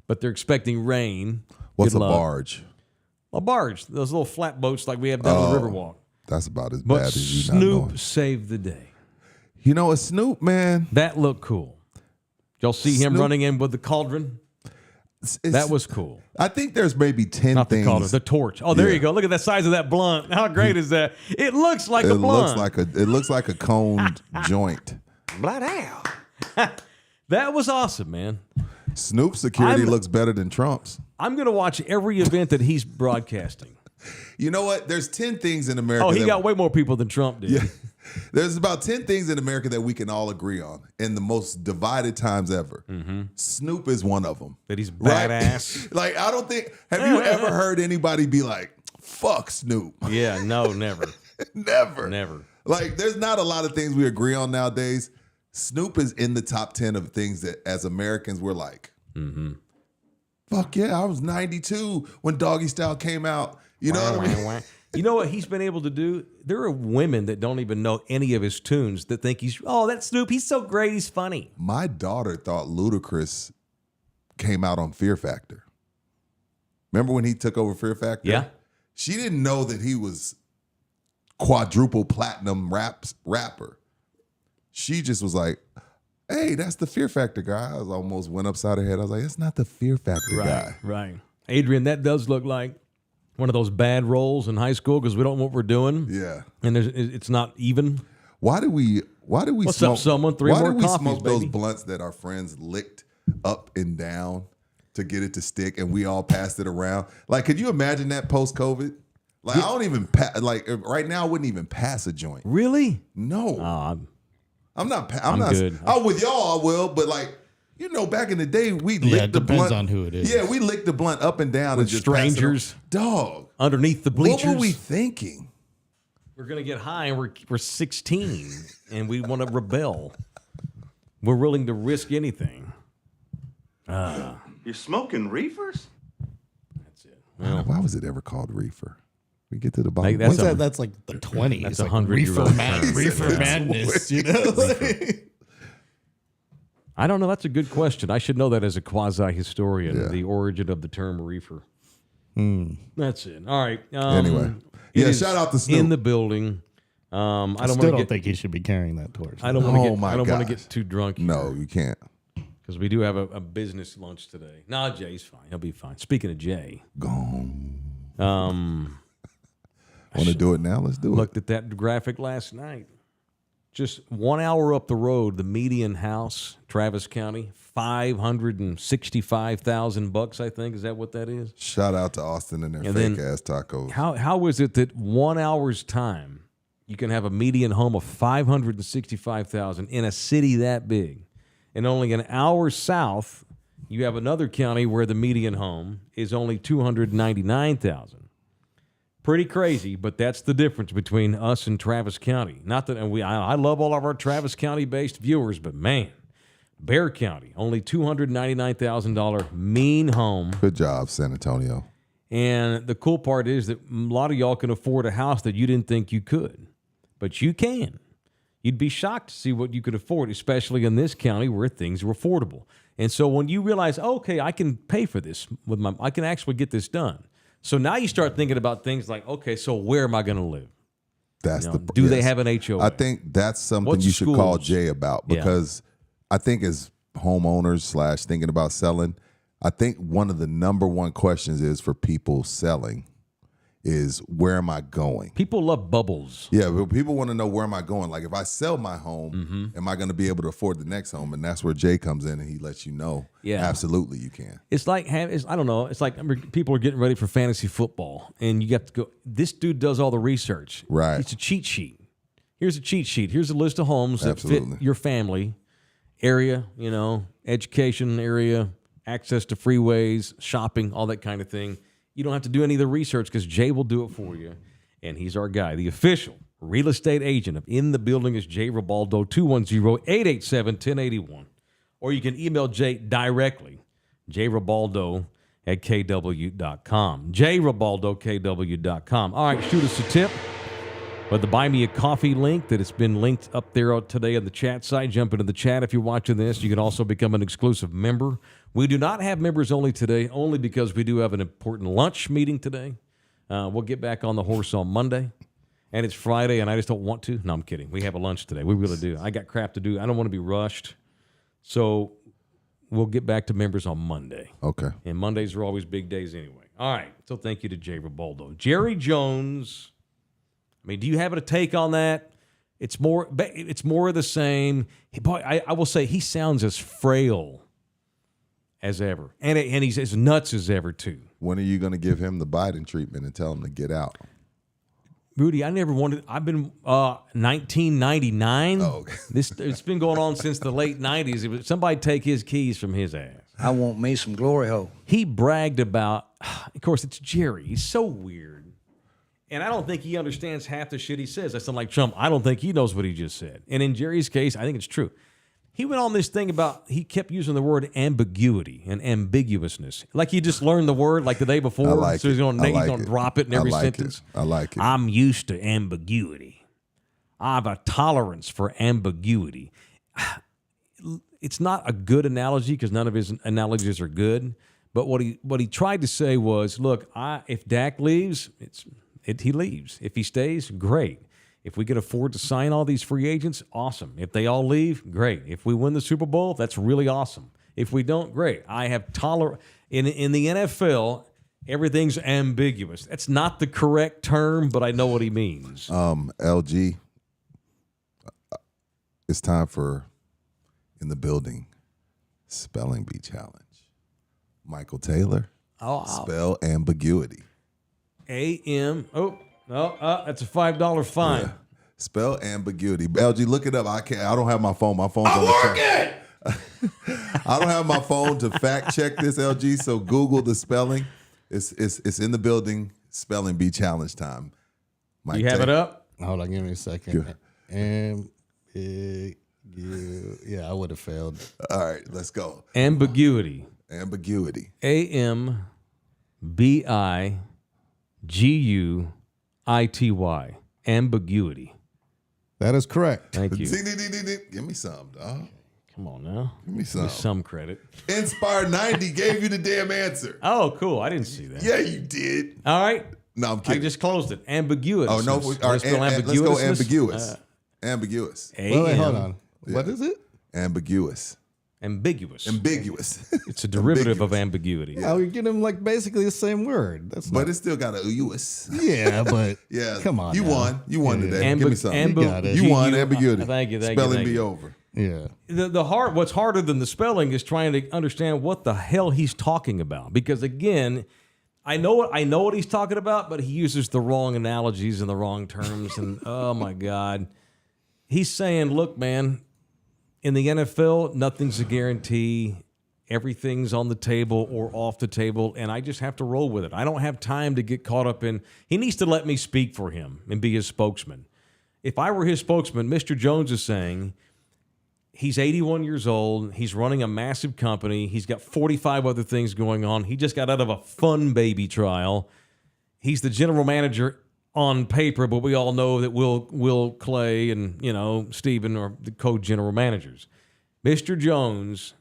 but they're expecting rain. What's Good a luck. barge? A barge, those little flat boats like we have down the Riverwalk. That's about as But bad as you not knowing. Snoop saved the day. You know, a Snoop, man. That looked cool. Y'all see him Snoop- running in with the cauldron? That was cool. I think there's maybe 10 Not the things. cauldron, the torch. Oh, there Yeah. you go. Look at the size of that blunt. How great is that? It looks like a blunt. It looks like a coned joint. That was awesome, man. Snoop's security looks better than Trump's. I'm going to watch every event that he's broadcasting. You know what? There's 10 things in America. Oh, he that- got way more people than Trump did. Yeah. There's about 10 things in America that we can all agree on in the most divided times ever. Snoop is one of them. That he's Right? badass. Like, I don't think, have you ever heard anybody be like, fuck Snoop? Yeah, no, never. Never. Never. Like, there's not a lot of things we agree on nowadays. Snoop is in the top 10 of things that as Americans we're like, fuck yeah, I was 92 when Doggy Style came out. You know what I mean? You know what he's been able to do? There are women that don't even know any of his tunes that think that's Snoop. He's so great. He's funny. My daughter thought Ludacris came out on Fear Factor. Remember when he took over Fear Factor? Yeah. She didn't know that he was quadruple platinum rapper. She just was like, hey, that's the Fear Factor guy. I almost went upside her head. I was like, it's not the Fear Factor guy. Right. Adrian, that does look like one of those bad roles in high school because we don't know what we're doing. Yeah. And it's not even. Why do we What's smoke, up, someone? Three why more do we coffees, smoke those baby. blunts that our friends licked up and down to get it to stick and we all passed it around? Like, could you imagine that post-COVID? Like, I don't even right now I wouldn't even pass a joint. Really? No. I'm not I'm not good. Oh, with y'all I will, but like, you know, back in the day, we licked it the depends blunt. on who it is. Yeah, we licked the blunt up and down With and just passed it strangers? around. Dog. Underneath the bleachers? What were we thinking? We're going to get high and we're 16 and we want to rebel. We're willing to risk anything. You're smoking reefers? That's it. Why was it ever called reefer? We get to the bottom. Like, that's What's a- that? That's like the 20s. That's like 100-year-old term. reefer madness, you know? I don't know. That's a good question. I should know that as a quasi-historian, Yeah. the origin of the term reefer. That's it. All right. Anyway. it Yeah, is shout out to Snoop. in the building. I I don't still want don't to get. think he should be carrying that torch. I don't want to Oh get. my I don't want to gosh. get too drunk. No, you can't. because we do have a business lunch today. No, Jay's fine. He'll be fine. Speaking of Jay, Gone. um, Want to do it now? Let's do it. looked at that graphic last night. Just 1 hour up the road, the median house, Travis County, $565,000. I think is that what that is? Shout out to Austin and their And then- fake ass tacos. How is it that 1 hour's time you can have a median home of $565,000 in a city that big, and only an hour south you have another county where the median home is only $299,000. Pretty crazy, but that's the difference between us and Travis County. Not that I love all of our Travis County based viewers, but man, Bear County only $299,000 mean home. Good job, San Antonio. And the cool part is that a lot of y'all can afford a house that you didn't think you could, but you can. You'd be shocked to see what you could afford, especially in this county where things are affordable. And so when you realize, okay, I can pay for this I can actually get this done. So now you start thinking about things like, okay, so where am I going to live? That's do they have an HOA? I think that's something What's you should call schools? Jay about, because I think as homeowners / thinking about selling, I think one of the number one questions is for people selling is, where am I going? People love bubbles. Yeah, but people want to know, where am I going? Like, if I sell my home, am I going to be able to afford the next home? And that's where Jay comes in, and he lets you know, absolutely you can. It's like, I don't know, it's like people are getting ready for fantasy football, and you got to go, this dude does all the research. Right. It's a cheat sheet. Here's a cheat sheet. Here's a list of homes that fit your family, area, education area, access to freeways, shopping, all that kind of thing. You don't have to do any of the research because Jay will do it for you. And he's our guy. The official real estate agent of In the Building is Jay Ribaldo, 210-887-1081. Or you can email Jay directly, jribaldo@kw.com. jribaldo@kw.com. All right, shoot us a tip. But the Buy Me a Coffee link that has been linked up there today on the chat site. Jump into the chat if you're watching this. You can also become an exclusive member. We do not have members only today, only because we do have an important lunch meeting today. We'll get back on the horse on Monday. And it's Friday, and I just don't want to. No, I'm kidding. We have a lunch today. We really do. I got crap to do. I don't want to be rushed. So we'll get back to members on Monday. Okay. And Mondays are always big days anyway. All right. So thank you to Jay Ribaldo. Jerry Jones. I mean, do you have a take on that? It's more of the same. Boy, I will say he sounds as frail as ever. And he's as nuts as ever, too. When are you going to give him the Biden treatment and tell him to get out? Rudy, I never wanted. I've been 1999. Oh, okay. It's been going on since the late 90s. Somebody take his keys from his ass. I want me some glory hole. He bragged about, of course, it's Jerry. He's so weird. And I don't think he understands half the shit he says. I sound like Trump. I don't think he knows what he just said. And in Jerry's case, I think it's true. He went on this thing about, he kept using the word ambiguity and ambiguousness. Like he just learned the word like the day before. I like so he's going to drop it in every sentence. I like it. I'm used to ambiguity. I have a tolerance for ambiguity. It's not a good analogy because none of his analogies are good. But what he tried to say was, look, if Dak leaves, he leaves. If he stays, great. If we can afford to sign all these free agents, awesome. If they all leave, great. If we win the Super Bowl, that's really awesome. If we don't, great. I have tolerance. In the NFL, everything's ambiguous. That's not the correct term, but I know what he means. LG, it's time for In the Building Spelling Bee Challenge. Michael Taylor, spell ambiguity. A-M. That's a $5 fine. Yeah. Spell ambiguity. LG, look it up. I don't have my phone. My phone's on the I don't have my phone to fact check this, LG. So Google the spelling. It's In the Building Spelling Bee Challenge time. Mike, you have it up? Hold on, give me a second. Yeah, I would have failed. All right, let's go. Ambiguity. Ambiguity. AMBIGUITY. Ambiguity. That is correct. Thank you. Give me some, dog. Come on now. Give me some. Give me some credit. Inspire 90 gave you the damn answer. Oh, cool. I didn't see that. Yeah, you did. All right. No, I'm kidding. I just closed it. Ambiguous. Oh, no. Let's go ambiguous. Ambiguous. Wait, hold on. Yeah. What is it? Ambiguous. Ambiguous. It's a derivative of ambiguity. Yeah. Oh, you're getting them basically the same word. But it's still got a US. Yeah, but yeah, come on. You won. You won today. Give me something. You won ambiguity. Thank you. Spelling bee over. Yeah. What's harder than the spelling is trying to understand what the hell he's talking about. Because again, I know what he's talking about, but he uses the wrong analogies and the wrong terms. And oh my God, he's saying, look, man. In the NFL, nothing's a guarantee. Everything's on the table or off the table, and I just have to roll with it. I don't have time to get caught up in. He needs to let me speak for him and be his spokesman. If I were his spokesman, Mr. Jones is saying he's 81 years old. He's running a massive company. He's got 45 other things going on. He just got out of a fun baby trial. He's the general manager on paper, but we all know that Will Clay and Steven are the co-general managers. Mr. Jones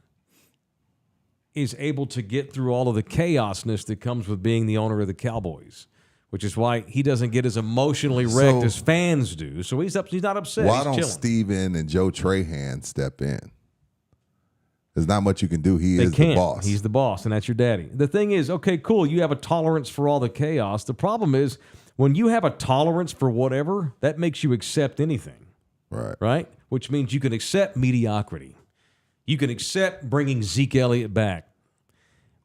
is able to get through all of the chaosness that comes with being the owner of the Cowboys which is why he doesn't get as emotionally wrecked as fans do. So he's not upset. Why he's don't chilling. Steven and Joe Trahan step in? There's not much you can do. He They is can't. the boss. He's the boss, and that's your daddy. The thing is, okay, cool, you have a tolerance for all the chaos. The problem is when you have a tolerance for whatever, that makes you accept anything, right? Which means you can accept mediocrity. You can accept bringing Zeke Elliott back.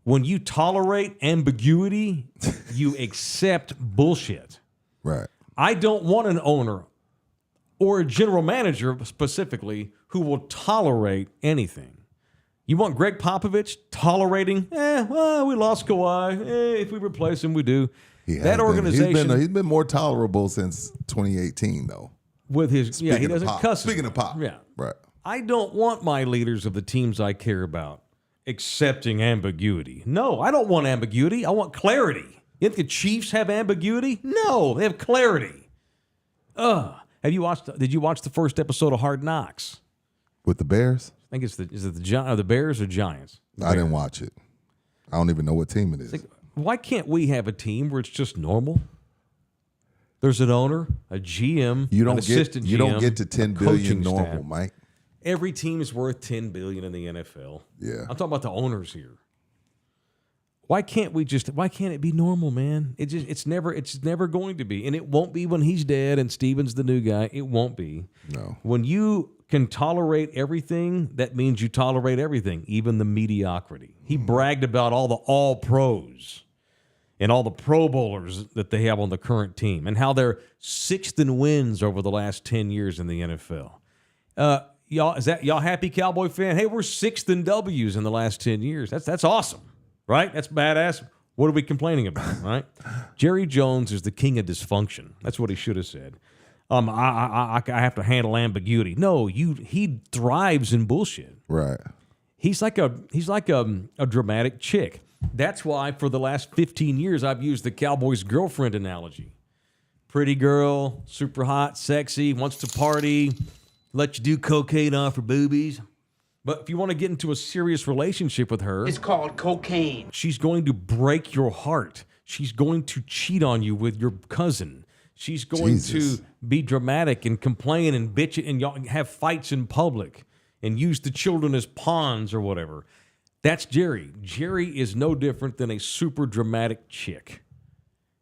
When you tolerate ambiguity, you accept bullshit. Right. I don't want an owner or a general manager specifically who will tolerate anything. You want Greg Popovich tolerating? We lost Kawhi. If we replace him, we do. That organization. He's been more tolerable since 2018, though. With his, he doesn't cuss. Speaking of Pop. Yeah. Right. I don't want my leaders of the teams I care about accepting ambiguity. No, I don't want ambiguity. I want clarity. You think the Chiefs have ambiguity? No, they have clarity. Did you watch the first episode of Hard Knocks? With the Bears? I think is it the Bears or Giants? I didn't watch it. I don't even know what team it is. Why can't we have a team where it's just normal? There's an owner, a GM, an assistant GM. You don't get to 10 billion normal, staff. Mike. Every team is worth $10 billion in the NFL. Yeah. I'm talking about the owners here. Why can't it be normal, man? It's never going to be. And it won't be when he's dead and Steven's the new guy. It won't be. No. When you can tolerate everything, that means you tolerate everything, even the mediocrity. He bragged about all the all-pros and all the Pro Bowlers that they have on the current team and how they're 6th in wins over the last 10 years in the NFL. Y'all happy, Cowboy fan? Hey, we're 6th in W's in the last 10 years. That's awesome, right? That's badass. What are we complaining about, right? Jerry Jones is the king of dysfunction. That's what he should have said. I have to handle ambiguity. No, he thrives in bullshit. Right. He's like a dramatic chick. That's why for the last 15 years I've used the Cowboys girlfriend analogy. Pretty girl, super hot, sexy, wants to party, let you do cocaine off her boobies. But if you want to get into a serious relationship with her, It's called cocaine. she's going to break your heart. She's going to cheat on you with your cousin. She's going Jesus. to be dramatic and complain and bitch and y'all have fights in public and use the children as pawns or whatever. That's Jerry. Jerry is no different than a super dramatic chick.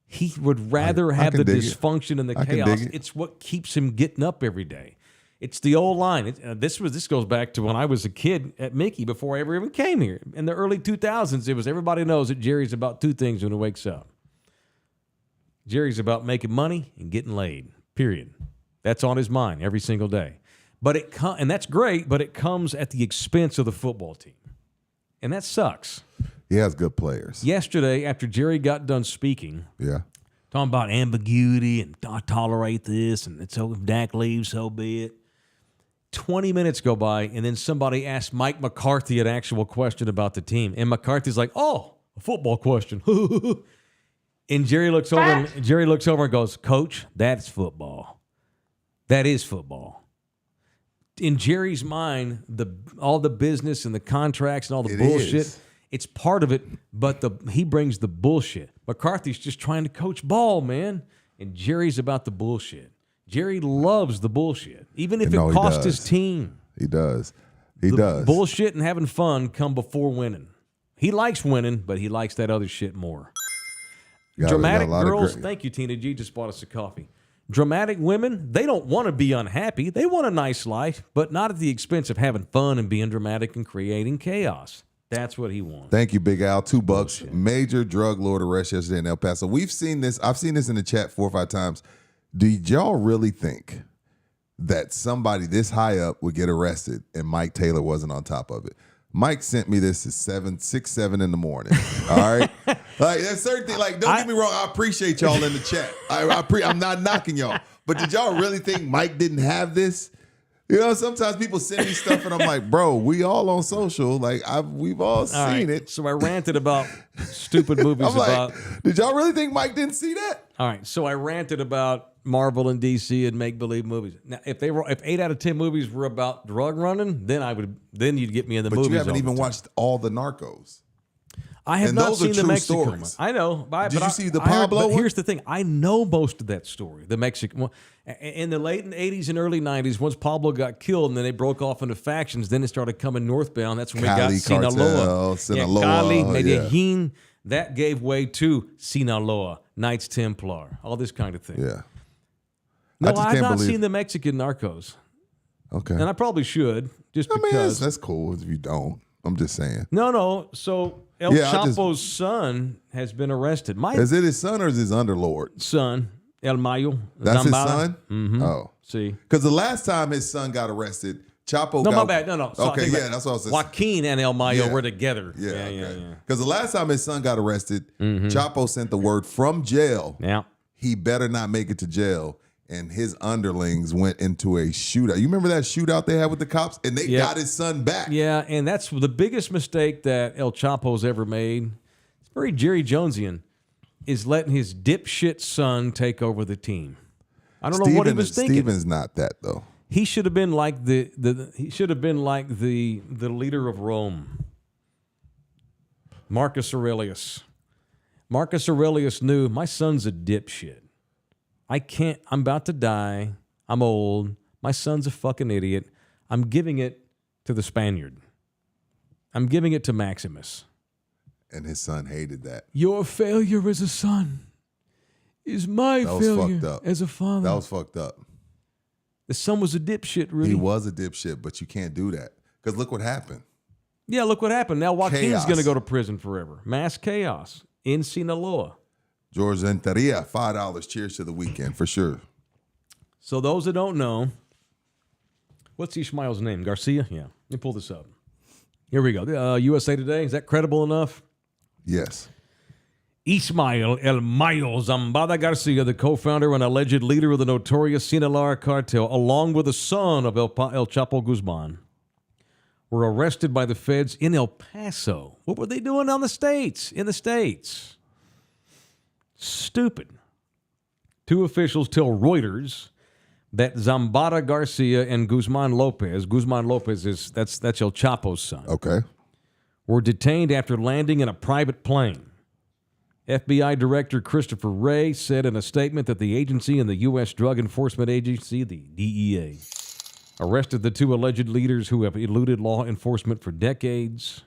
He would rather have the dysfunction and the chaos. It's what keeps him getting up every day. It's the old line. This goes back to when I was a kid at Mickey before I ever even came here. In the early 2000s, it was everybody knows that Jerry's about two things when he wakes up. Jerry's about making money and getting laid, period. That's on his mind every single day. And that's great, but it comes at the expense of the football team. And that sucks. He has good players. Yesterday, after Jerry got done speaking, talking about ambiguity and tolerate this, and so if Dak leaves, so be it. 20 minutes go by, and then somebody asks Mike McCarthy an actual question about the team. And McCarthy's like, a football question. And Jerry looks over and goes, Coach, that's football. That is football. In Jerry's mind, all the business and the contracts and all the bullshit, it's part of it, but he brings the bullshit. McCarthy's just trying to coach ball, man. And Jerry's about the bullshit. Jerry loves the bullshit, even if it costs his team. He does. He does. Bullshit and having fun come before winning. He likes winning, but he likes that other shit more. Dramatic girls, thank you, Tina G, just bought us a coffee. Dramatic women, they don't want to be unhappy. They want a nice life, but not at the expense of having fun and being dramatic and creating chaos. That's what he wants. Thank you, Big Al. $2. Major drug lord arrest yesterday in El Paso. We've seen this. I've seen this in the chat 4 or 5 times. Do y'all really think that somebody this high up would get arrested and Mike Taylor wasn't on top of it? Mike sent me this at 6, 7 in the morning. All right, like there's certain things. Like, don't get me wrong, I appreciate y'all in the chat. I'm not knocking y'all, but did y'all really think Mike didn't have this? You know, sometimes people send me stuff and I'm like, bro, we all on social. Like we've all seen it. So I ranted about stupid movies I'm like, did y'all really think Mike didn't see that? All right, so I ranted about Marvel and DC and make-believe movies. Now, if 8 out of 10 movies were about drug running, then you'd get me in the movies. But you haven't even watched all the Narcos. I have And not those are seen the true Mexican one. stories. I know. Did you see the I heard- Pablo but one? here's the thing. I know most of that story, the Mexican one. In the late 80s and early 90s, once Pablo got killed and then they broke off into factions, then it started coming northbound. That's when we got Cali, Sinaloa. Cartel, Sinaloa, Cali, yeah. Medellin. That gave way to Sinaloa, Knights Templar, all this kind of thing. Yeah. No, I just I've can't not believe. seen the Mexican Narcos. Okay. And I probably should, just I mean, because. that's cool if you don't. I'm just saying. No. So El Yeah, I just- Chapo's son has been arrested. My Is it his son or is his underlord? son, El Mayo. That's his Zambada. son? Mm-hmm. Oh. See. Because the last time his son got arrested, Chapo No, got... my bad. No. So Okay, yeah, that's what I was saying. Joaquin and El Mayo Yeah. were together. Yeah, Yeah. okay. Because the last time his son got arrested, Chapo sent the word from jail. Yeah. He better not make it to jail. And his underlings went into a shootout. You remember that shootout they had with the cops? And they Yep. got his son back. Yeah, and that's the biggest mistake that El Chapo's ever made. It's very Jerry Jonesian, is letting his dipshit son take over the team. I don't know what he was thinking. Steven's not that, though. He should have been like the leader of Rome, Marcus Aurelius. Marcus Aurelius knew my son's a dipshit. I'm about to die. I'm old. My son's a fucking idiot. I'm giving it to the Spaniard. I'm giving it to Maximus. And his son hated that. Your failure as a son is my That was failure fucked up. as a father. That was fucked up. The son was a dipshit, Rudy. He was a dipshit, but you can't do that. Because look what happened. Yeah, look what happened. Now Joaquin's Chaos. going to go to prison forever. Mass chaos in Sinaloa. George Renteria, $5. Cheers to the weekend, for sure. So those that don't know, what's Ishmael's name? Garcia? Yeah. Let me pull this up. Here we go. USA Today. Is that credible enough? Yes. Ismael El Mayo Zambada Garcia, the co-founder and alleged leader of the notorious Sinaloa cartel, along with the son of El Chapo Guzman, were arrested by the feds in El Paso. What were they doing in the States? Stupid. Two officials tell Reuters that Zambada Garcia and Guzman Lopez is that's El Chapo's son, Okay. were detained after landing in a private plane. FBI Director Christopher Wray said in a statement that the agency and the U.S. Drug Enforcement Agency, the DEA, arrested the two alleged leaders who have eluded law enforcement for decades,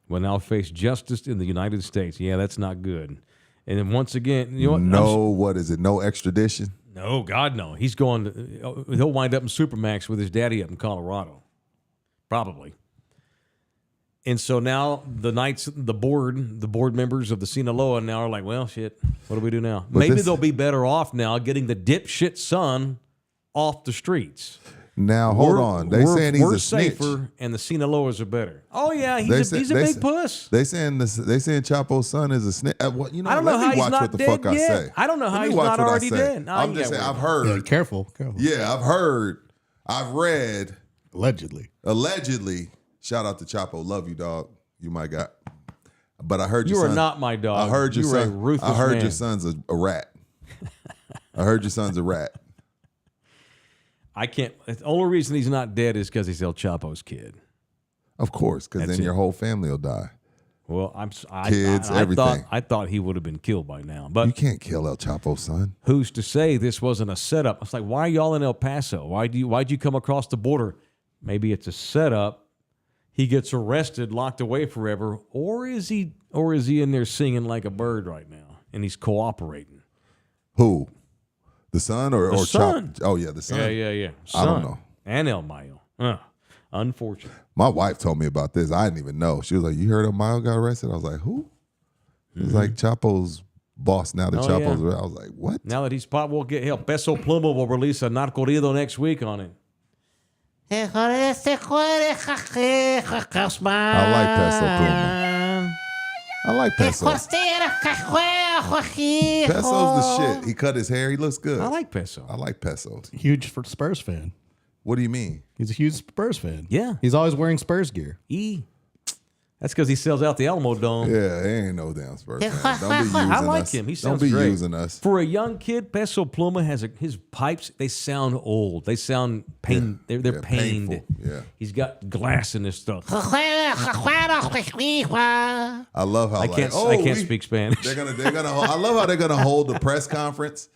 will now face justice in the United States. Yeah, that's not good. And then once again, you know what? What is it? No extradition? No, God, no. He'll wind up in Supermax with his daddy up in Colorado. Probably. And so now the board members of the Sinaloa now are like, well, shit, what do we do now? Maybe they'll be better off now getting the dipshit son off the streets. Now, hold on. They saying he's a snitch. Safer, and the Sinaloas are better. Oh, yeah, he's a big puss. They saying Chapo's son is a snitch. I don't know how he's not dead yet. I say. I don't know how Let me he's watch not what I already say. dead. No, I'm just saying, I've heard. Yeah, careful. Yeah, I've read. Allegedly. Shout out to Chapo. Love you, dog. You my guy. But I heard You your are son. not my dog. I heard your You are a son. ruthless I heard man. your son's a rat. I heard your son's a rat. I can't. The only reason he's not dead is because he's El Chapo's kid. Of course, because then it. your whole family will die. Well, Kids, everything. I thought he would have been killed by now. But You can't kill El Chapo's son. who's to say this wasn't a setup? It's like, why are y'all in El Paso? Why'd you come across the border? Maybe it's a setup. He gets arrested, locked away forever, or is he in there singing like a bird right now and he's cooperating? Who? The son or son. Chapo? Oh yeah, the son. Yeah. I don't Son. know. And El Mayo. Unfortunate. My wife told me about this. I didn't even know. She was like, "You heard Mayo got arrested?" I was like, "Who?" It was like Chapo's boss. Now that Chapo's arrested, I was like, "What?" Now that he's pop, we'll get hell. Peso Pluma will release a narcorrido next week on it. I like Peso Pluma. I like Peso. Peso's the shit. He cut his hair. He looks good. I like Peso. I like Peso. Huge Spurs fan. What do you mean? He's a huge Spurs fan. Yeah. He's always wearing Spurs gear. That's That's because he sells out the Alamo Dome. Yeah, he ain't no damn Spurs fan. Don't be using I like us. him. He sounds Don't be great. using us. For a young kid, Peso Pluma has his pipes. They sound old. They sound pain. They're pained. painful. Yeah. He's got glass in his stuff. I love how I can't speak Spanish. They're gonna. I love how they're gonna hold the press conference.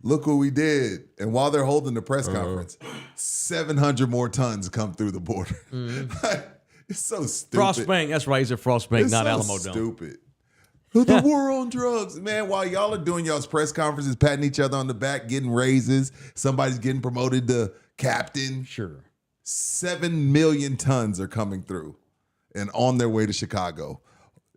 Look what we did, and while they're holding the press conference, 700 more tons come through the border. It's so stupid. Frostbank. That's right. He's at Frostbank, It's not so Alamo Dome. stupid. The war on drugs, man. While y'all are doing y'all's press conferences, patting each other on the back, getting raises, somebody's getting promoted to captain. Sure. 7 million tons are coming through, and on their way to Chicago,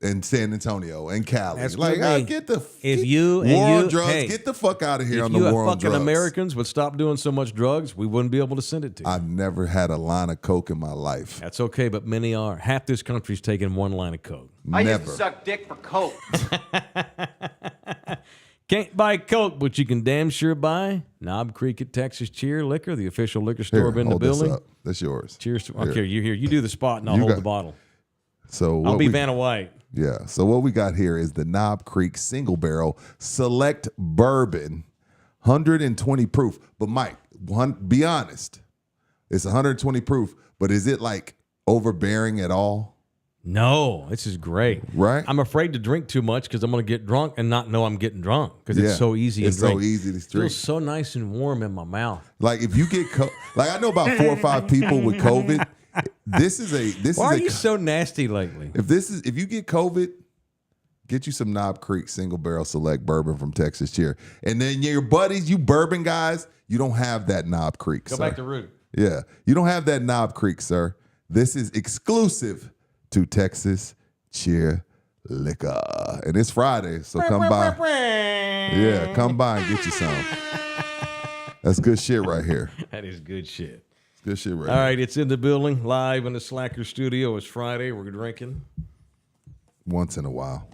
and San Antonio, and Cali. That's like, good, get the if you war on you drugs. hey, Get the fuck out of here if on the you war on fucking drugs. Americans would stop doing so much drugs, we wouldn't be able to send it to you. I've never had a line of coke in my life. That's okay, but many are. Half this country's taking one line of coke. I used to Never. suck dick for coke. Can't buy Coke, but you can damn sure buy Knob Creek at Texas Cheer Liquor, the official liquor store Here, in the hold this building. up. That's yours. Cheers to. Here. Okay, you're here. You do the spot, and I'll You hold got- the bottle. So I'll what be we- Vanna White. Yeah. So what we got here is the Knob Creek Single Barrel Select Bourbon, 120 proof. But Mike, be honest, it's 120 proof. But is it like overbearing at all? No, this is great. Right? I'm afraid to drink too much because I'm going to get drunk and not know I'm getting drunk because Yeah. it's so easy. It's to drink. so easy to It drink. feels so nice and warm in my mouth. Like if you get like I know about 4 or 5 people with COVID. This is Why are you so nasty lately? If you get COVID, get you some Knob Creek Single Barrel Select Bourbon from Texas Cheer, and then your buddies, you bourbon guys, you don't have that Knob Creek. Go sir. back to Rudy. Yeah, you don't have that Knob Creek, sir. This is exclusive to Texas Cheer Liquor, and it's Friday, so come by. Yeah, come by and get you some. That's good shit right here. That is good shit. It's good shit right All here. right, it's in the building, live in the Slacker studio. It's Friday. We're drinking. Once in a while.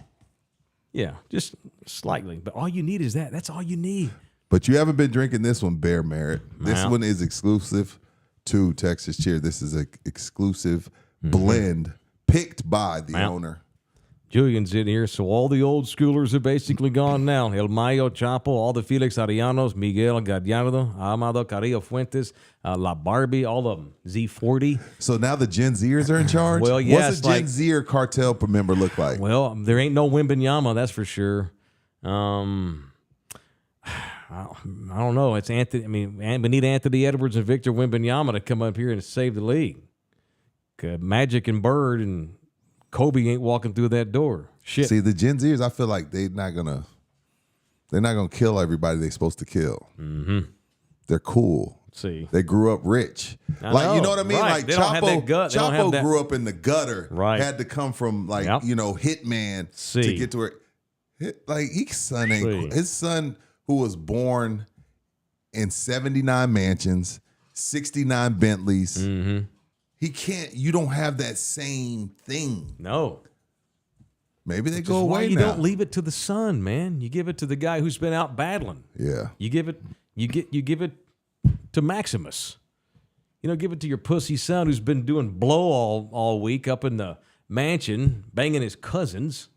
Yeah, just slightly. But all you need is that. That's all you need. But you haven't been drinking this one, Bear Merit. This No. one is exclusive to Texas Cheer. This is an exclusive blend picked by the Wow. owner. Julian's in here, so all the old schoolers are basically gone now. El Mayo Chapo, all the Felix Arianos, Miguel Gallardo, Amado Carrillo Fuentes, La Barbie, all of them. Z40. So now the Gen Zers are in charge? Well, yes, What's a Gen Z or Cartel member look like? Well, there ain't no Wembanyama, that's for sure. I don't know. It's Anthony. I mean, we need Anthony Edwards and Victor Wembanyama to come up here and save the league. Magic and Bird and Kobe ain't walking through that door. Shit. See, the Gen Zers, I feel like they're not gonna kill everybody they're supposed to kill. Mm-hmm. They're cool. See. They grew up rich. I Like, you know, know what I mean? right. Like They don't have that gut. They don't have Chapo that- grew up in the gutter. Right. Had to come from like, Yep. hitman to See. get to where like his son ain't See. his son who was born in 79 mansions, 69 Bentleys. Mm-hmm. You don't have that same thing. No. Maybe they Which go is why away you now. don't leave it to the son, man. You give it to the guy who's been out battling. Yeah. You give it to Maximus. Give it to your pussy son who's been doing blow all week up in the mansion, banging his cousins.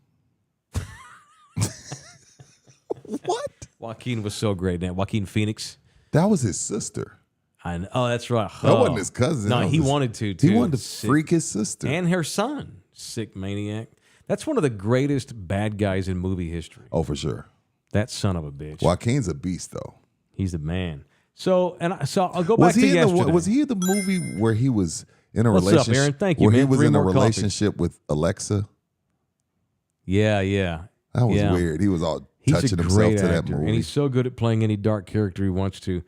What? Joaquin was so great, man. Joaquin Phoenix. That was his sister. Oh, that's right. That wasn't his cousin. No, That was he his- wanted to, too. He wanted to Sick. freak his sister. And her son. Sick maniac. That's one of the greatest bad guys in movie history. Oh, for sure. That son of a bitch. Joaquin's a beast, though. He's the man. So I'll go back to yesterday. Was he in the movie where he was in a What's up, relationship? Aaron? Thank you, Where he man. was 3 in a more coffee. relationship with Alexa. Yeah. That was Yeah. weird. He was all He's touching a himself great to that actor, movie. and he's so good at playing any dark character he wants to.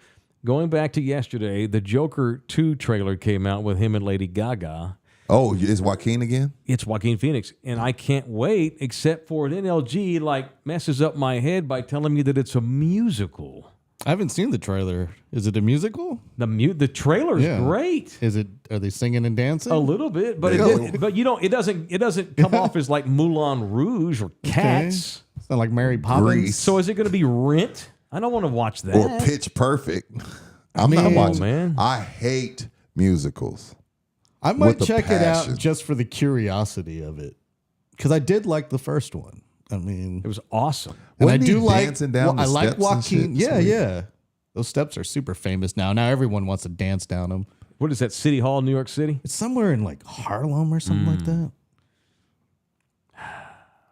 Going back to yesterday, the Joker 2 trailer came out with him and Lady Gaga. Oh, is Joaquin again? It's Joaquin Phoenix, and I can't wait, except for an NLG messes up my head by telling me that it's a musical. I haven't seen the trailer. Is it a musical? The trailer's Yeah. great. Is it? Are they singing and dancing? A little bit, but it doesn't come off as like Moulin Rouge or Cats. It's not like Mary Poppins. Grease. So is it going to be Rent? I don't want to watch that. Or Pitch Perfect. I'm not Come on, watching. man. I hate musicals. I might with a check it passion. out just for the curiosity of it, because I did like the first one. I mean, It was awesome. and I Wasn't he do like. dancing down I the like steps and Joaquin. shit? Yeah, yeah. Those steps are super famous now. Now everyone wants to dance down them. What is that, City Hall, New York City? It's somewhere in like Harlem or something like that.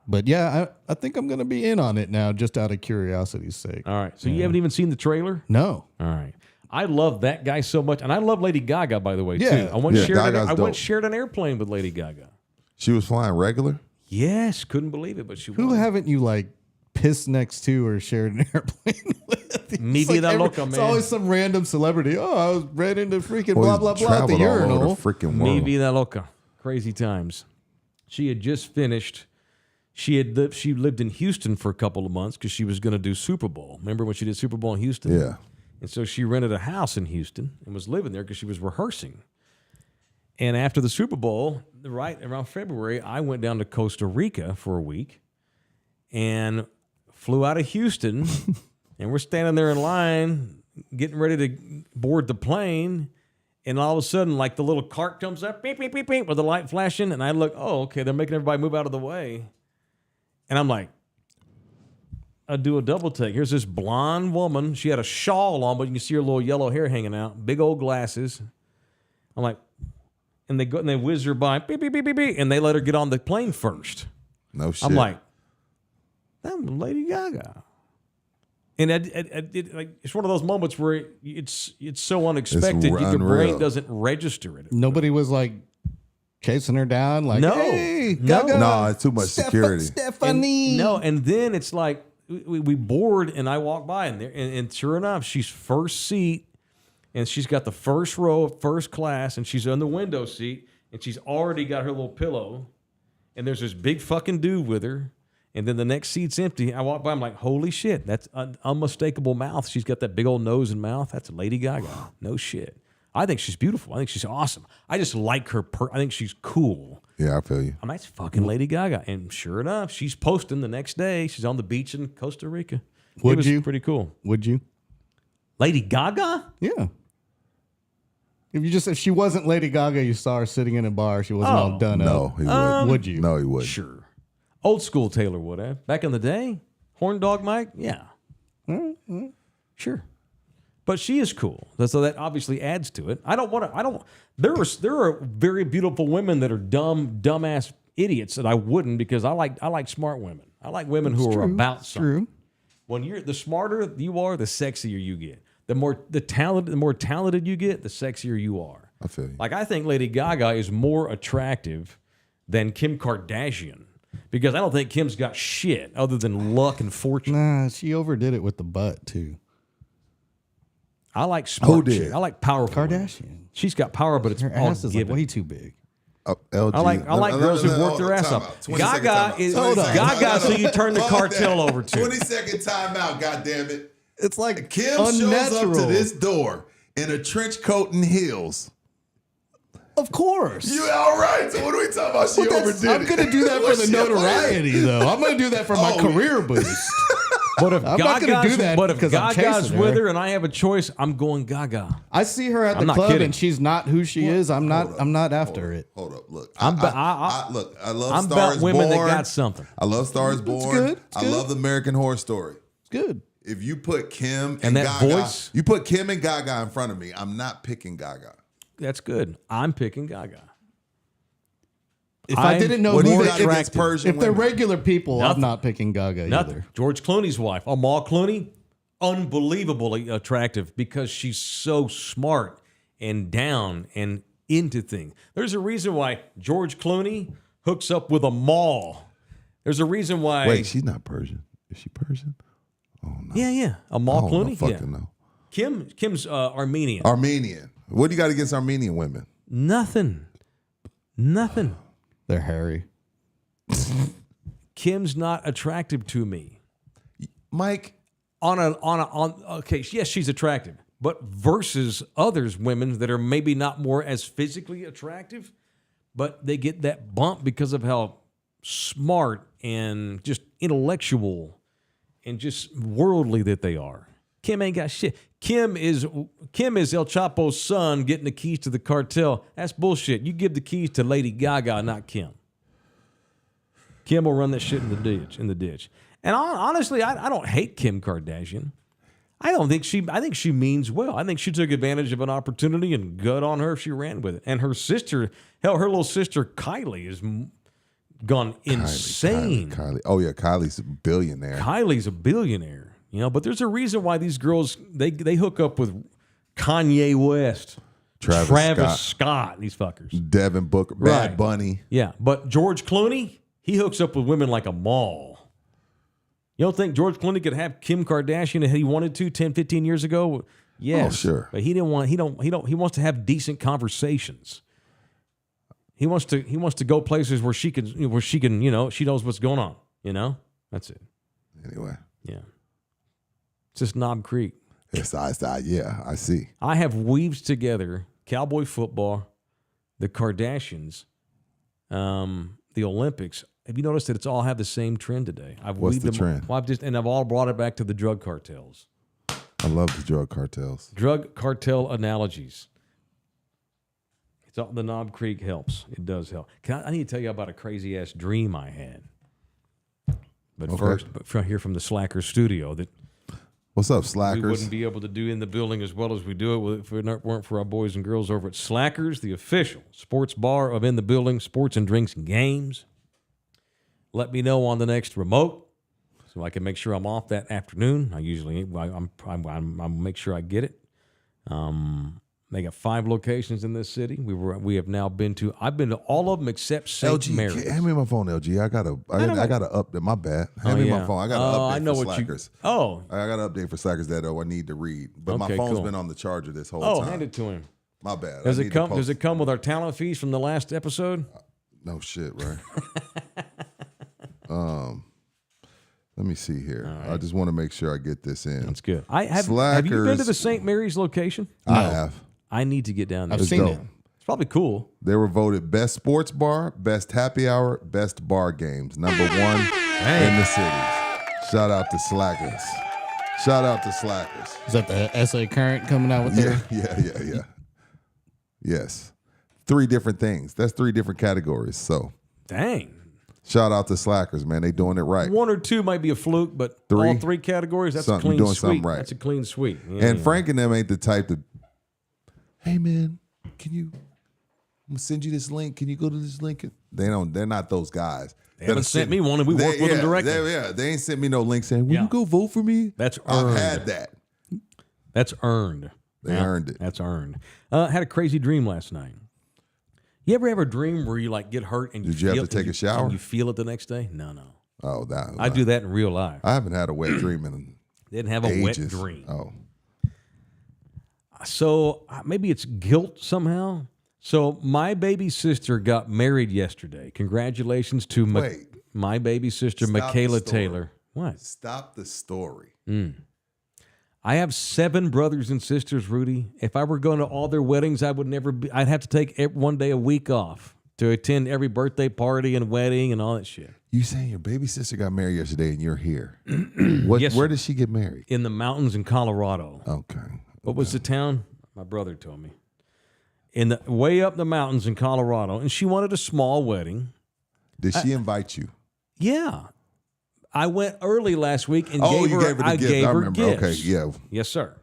But yeah, I think I'm gonna be in on it now, just out of curiosity's sake. All right. So you haven't even seen the trailer? No. All right. I love that guy so much. And I love Lady Gaga, by the way, Yeah. too. I once Gaga's dope. shared an airplane with Lady Gaga. She was flying regular. Yes. Couldn't believe it, but she Who was. haven't you like pissed next to or shared an airplane with? Mi It's like vida loca, It's man. always some random celebrity. Oh, I was ran into freaking Boy, blah he's blah blah at the traveled all over urinal. the freaking Mi world. vida loca. Crazy times. She had just finished. She lived in Houston for a couple of months because she was going to do Super Bowl. Remember when she did Super Bowl in Houston? Yeah. And so she rented a house in Houston and was living there because she was rehearsing. And after the Super Bowl, right around February, I went down to Costa Rica for a week and flew out of Houston. And we're standing there in line, getting ready to board the plane. And all of a sudden, like the little cart comes up, beep, beep, beep, beep, with the light flashing. And I look, oh, okay, they're making everybody move out of the way. And I'm like, I do a double take. Here's this blonde woman. She had a shawl on, but you can see her little yellow hair hanging out, big old glasses. I'm like, and they go and they whiz her by, beep, beep, beep, beep, beep, and they let her get on the plane first. No shit. I'm like, that was Lady Gaga. And it's one of those moments where it's so unexpected, your unreal. brain doesn't register it. Nobody was like chasing her down. Like, No. hey, No. Gaga, No, it's too much security. Stephanie. No, and then it's like we board, and I walk by, and sure enough, she's first seat, and she's got the first row of first class, and she's on the window seat, and she's already got her little pillow, and there's this big fucking dude with her, and then the next seat's empty. I walk by, I'm like, holy shit, that's an unmistakable mouth. She's got that big old nose and mouth. That's Lady Gaga. No shit. I think she's beautiful. I think she's awesome. I just like her. I think she's cool. Yeah, I feel you. I'm like, it's fucking Lady Gaga. And sure enough, she's posting the next day. She's on the beach in Costa Rica. Would it was you? pretty cool. Would you? Lady Gaga? Yeah. If she wasn't Lady Gaga, you saw her sitting in a bar, she wasn't all done No, up. he wouldn't. Would you? No, he wouldn't. Sure. Old school Taylor would have. Back in the day, Horn Dog Mike? Yeah. Sure. But she is cool. So that obviously adds to it. There are very beautiful women that are dumbass idiots that I wouldn't, because I like smart women. I like women who are about something. True. When the smarter you are, the sexier you get. The more talented you get, the sexier you are. I feel you. Like, I think Lady Gaga is more attractive than Kim Kardashian, because I don't think Kim's got shit other than luck and fortune. Nah, she overdid it with the butt too. I like smart Who did? shit. I like powerful women. Kardashian. She's got power, but it's Her all ass is like given. way too big. LG. I like girls who work their ass Time off. out. 20 second time Gaga out. is 20 second time Gaga, out. so you turn the Fuck cartel that. over to. 20-second timeout, goddammit. It's like Kim unnatural. shows up to this door in a trench coat and heels. Of course. You all right? So what are we talking about? She overdid I'm it. going to do that for What's the she- notoriety, though. I'm going to do that for my Oh. career boost. But if I'm not gonna do that but if 'cause I'm Gaga's chasing with her. her and I have a choice, I'm going Gaga. I see her at I'm the not club kidding. and she's not who she is. I'm not after Hold up, it. Hold up, look. I'm look. I love I'm Stars about women Born. that got something. I love Stars Born. good. It's I good. love the American Horror Story. It's good. If you put Kim And that Gaga, voice? you put Kim and Gaga in front of me, I'm not picking Gaga. That's good. I'm picking Gaga. If I didn't know What do who you they, got against Persian if they're women? regular people, Nothing. I'm not picking Gaga Nothing. either. George Clooney's wife, Amal Clooney, unbelievably attractive because she's so smart and down and into things. There's a reason why George Clooney hooks up with Amal. There's a reason why. Wait, she's not Persian. Is she Persian? Oh no. Yeah. I Amal don't Clooney. fucking know. Kim's Armenian. Armenian. What do you got against Armenian women? Nothing. They're hairy. Kim's not attractive to me. Mike, Okay, yes, she's attractive, but versus others women that are maybe not more as physically attractive, but they get that bump because of how smart and just intellectual and just worldly that they are. Kim ain't got shit. Kim is El Chapo's son getting the keys to the cartel. That's bullshit. You give the keys to Lady Gaga, not Kim. Kim will run that shit in the ditch. And honestly, I don't hate Kim Kardashian. I think she means well. I think she took advantage of an opportunity, and good on her if she ran with it. And her sister, hell, her little sister Kylie is gone insane. Kylie. Oh yeah, Kylie's a billionaire. Kylie's a billionaire, but there's a reason why these girls they hook up with Kanye West, Travis Scott, these fuckers, Devin Booker, Bad Bunny. Yeah, but George Clooney, he hooks up with women like a mall. You don't think George Clooney could have Kim Kardashian if he wanted to 10, 15 years ago? Yes. Oh, sure. But he wants to have decent conversations. He wants to go places where she can, she knows what's going on, That's it. Anyway. Yeah. It's just Knob Creek. Yeah, I see. I have weaved together cowboy football, the Kardashians, the Olympics. Have you noticed that it's all have the same trend today? What's the trend? Well, I've all brought it back to the drug cartels. I love the drug cartels. Drug cartel analogies. It's all, the Knob Creek helps. It does help. I need to tell you about a crazy ass dream I had. But first, hear from the Slackers studio that what's up, Slackers? We wouldn't be able to do in the building as well as we do it if it weren't for our boys and girls over at Slackers, the official sports bar of In the Building, sports and drinks and games. Let me know on the next remote so I can make sure I'm off that afternoon. I'm make sure I get it. They got 5 locations in this city. I've been to all of them except St. Mary's. Hand me my phone, LG. I gotta update. My bad. Hand me my phone. I gotta update for Slackers. I got to update for Slackers that I need to read. But my phone's been on the charger this whole time. Hand it to him. My bad. Does it come with our talent fees from the last episode? No shit, right? Let me see here. Right. I just want to make sure I get this in. That's good. Have you been to the St. Mary's location? No. I have. I need to get down there. I've seen it. It's probably cool. They were voted best sports bar, best happy hour, best bar games. Number 1 in the city. Shout out to Slackers. Is that the SA Current coming out with their? Yeah. Yes. 3 different things. That's 3 different categories. So. Dang. Shout out to Slackers, man. They doing it right. 1 or 2 might be a fluke, but all 3 categories, that's a clean sweep. Something right. That's a clean sweep. Yeah, and Frank and them ain't the type to, hey man, I'm gonna send you this link. Can you go to this link? They're not those guys. They haven't sent me one, and we work with them directly. They ain't sent me no link saying, will you go vote for me? That's earned. I've had that. That's earned. They earned it. That's earned. Had a crazy dream last night. You ever have a dream where you get hurt and did you have to take a shower? And you feel it the next day? No. Oh, I do that in real life. I haven't had a wet dream in Didn't have a ages. wet dream. Oh. So maybe it's guilt somehow. So my baby sister got married yesterday. Congratulations to my baby sister, Michaela Taylor. What? Stop the story. I have 7 brothers and sisters, Rudy. If I were going to all their weddings, I'd have to take one day a week off to attend every birthday party and wedding and all that shit. You saying your baby sister got married yesterday and you're here? Yes, where did she get married? In the mountains in Colorado. Okay. What was the town? My brother told me. Way up the mountains in Colorado, and she wanted a small wedding. Did she invite you? Yeah. I went early last week and gave her the gift. I remember. Gifts. Okay, yeah. Yes, sir.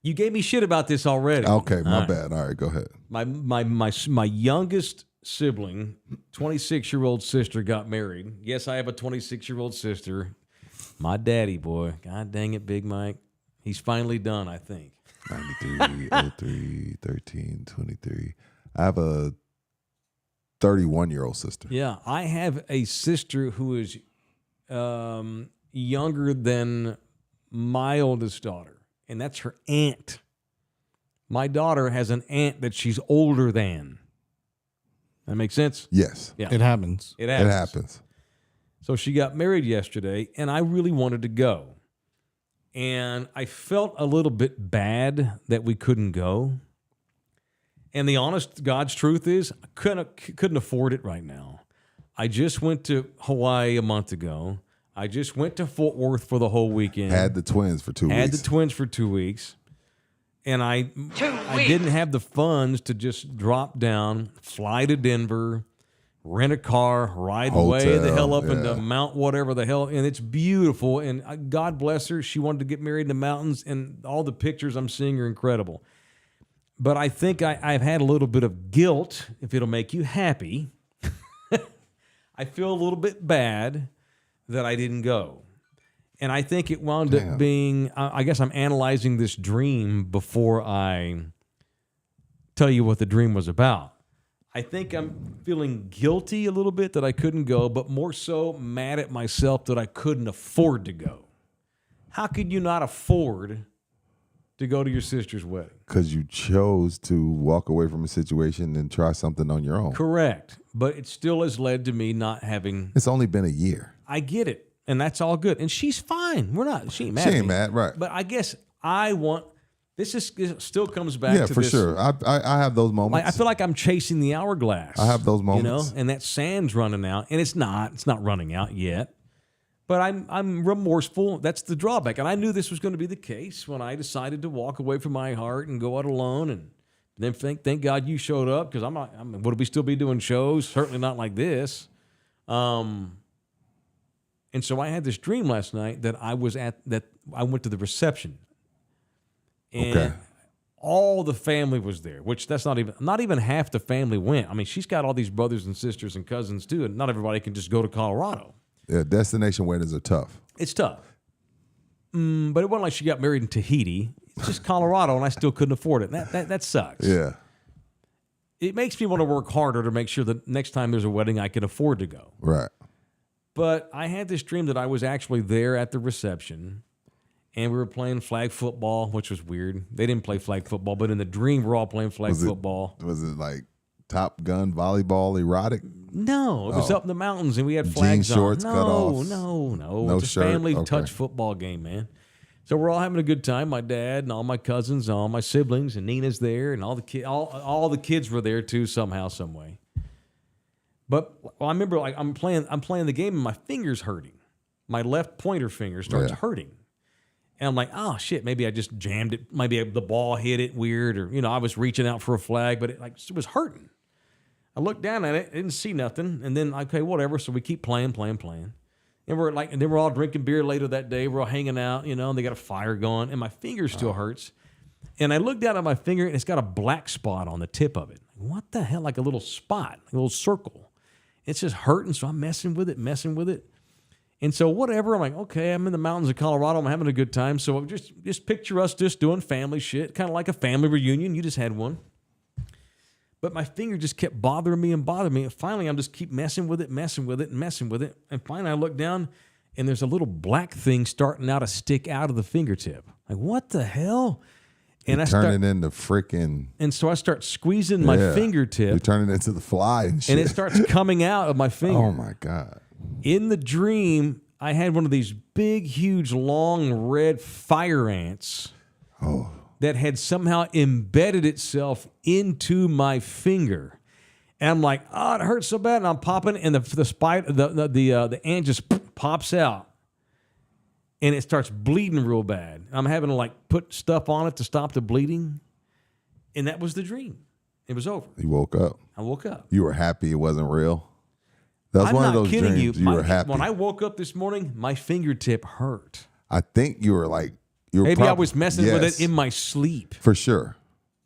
You gave me shit about this already. Okay, my bad. All right, go ahead. My youngest sibling, 26-year-old sister, got married. Yes, I have a 26-year-old sister. My daddy, boy. God dang it, Big Mike. He's finally done, I think. 93, 03, 13, 23. I have a 31-year-old sister. Yeah, I have a sister who is younger than my oldest daughter, and that's her aunt. My daughter has an aunt that she's older than. That makes sense? Yes. Yeah. It happens. It happens. So she got married yesterday, and I really wanted to go. And I felt a little bit bad that we couldn't go. And the honest God's truth is, I couldn't afford it right now. I just went to Hawaii a month ago. I just went to Fort Worth for the whole weekend. Had the twins for 2 weeks. Had the twins for 2 weeks. And I didn't have the funds to just drop down, fly to Denver, rent a car, ride way the hell up into Mount whatever the hell. And it's beautiful. And God bless her. She wanted to get married in the mountains. And all the pictures I'm seeing are incredible. But I think I've had a little bit of guilt, if it'll make you happy. I feel a little bit bad that I didn't go. And I think it wound up being, I guess I'm analyzing this dream before I tell you what the dream was about. I think I'm feeling guilty a little bit that I couldn't go, but more so mad at myself that I couldn't afford to go. How could you not afford to go to your sister's wedding? Because you chose to walk away from a situation and try something on your own. Correct. But it still has led to me not having... It's only been a year. I get it. And that's all good. And she's fine. She ain't mad She at ain't me. mad, right. But I guess I want... This still comes back to for sure. I have those moments. Like, I feel like I'm chasing the hourglass. I have those moments. And that sand's running out. And it's not. It's not running out yet. But I'm remorseful. That's the drawback. And I knew this was going to be the case when I decided to walk away from my heart and go out alone. And then thank God you showed up, because would we still be doing shows? Certainly not like this. And so I had this dream last night that I went to the reception. And all the family was there, which that's not even half the family went. I mean, she's got all these brothers and sisters and cousins too, and not everybody can just go to Colorado. Yeah, destination weddings are tough. It's tough. But it wasn't like she got married in Tahiti. It's just Colorado, and I still couldn't afford it. That sucks. Yeah. It makes me want to work harder to make sure that next time there's a wedding, I can afford to go. Right. But I had this dream that I was actually there at the reception, and we were playing flag football, which was weird. They didn't play flag football, but in the dream, we're all playing flag football. Was it like Top Gun volleyball erotic? No, it was up in the mountains, and we had flags jean shorts, on. cutoffs. No. It's a shirt. family Okay. touch football game, man. So we're all having a good time. My dad and all my cousins, and all my siblings, and Nina's there, and all the kids were there too somehow, some way. But I remember, like, I'm playing the game, and my finger's hurting. My left pointer finger starts hurting. And I'm like, oh, shit, maybe I just jammed it. Maybe the ball hit it weird, or, I was reaching out for a flag, but it was hurting. I looked down at it, didn't see nothing, and then, okay, whatever. So we keep playing. And then we're all drinking beer later that day. We're all hanging out, and they got a fire going, and my finger still hurts. And I look down at my finger, and it's got a black spot on the tip of it. What the hell? Like a little spot, like a little circle. It's just hurting, so I'm messing with it. And so whatever, I'm like, okay, I'm in the mountains of Colorado. I'm having a good time. So just picture us just doing family shit, kind of like a family reunion. You just had one. But my finger just kept bothering me. And finally, I'm just keep messing with it. And finally, I look down, and there's a little black thing starting out to stick out of the fingertip. Like, what the hell? And turn it into freaking. And so I start squeezing my fingertip. You turn it into the fly and shit. And it starts coming out of my finger. Oh, my God. In the dream, I had one of these big, huge, long, red fire ants that had somehow embedded itself into my finger. And I'm like, oh, it hurts so bad. And I'm popping, and the ant just pops out. And it starts bleeding real bad. I'm having to put stuff on it to stop the bleeding. And that was the dream. It was over. You woke up. I woke up. You were happy it wasn't real. That was I'm one not of those kidding dreams. you. Were happy. When I woke up this morning, my fingertip hurt. I think you were like, maybe I was messing with it in my sleep. For sure.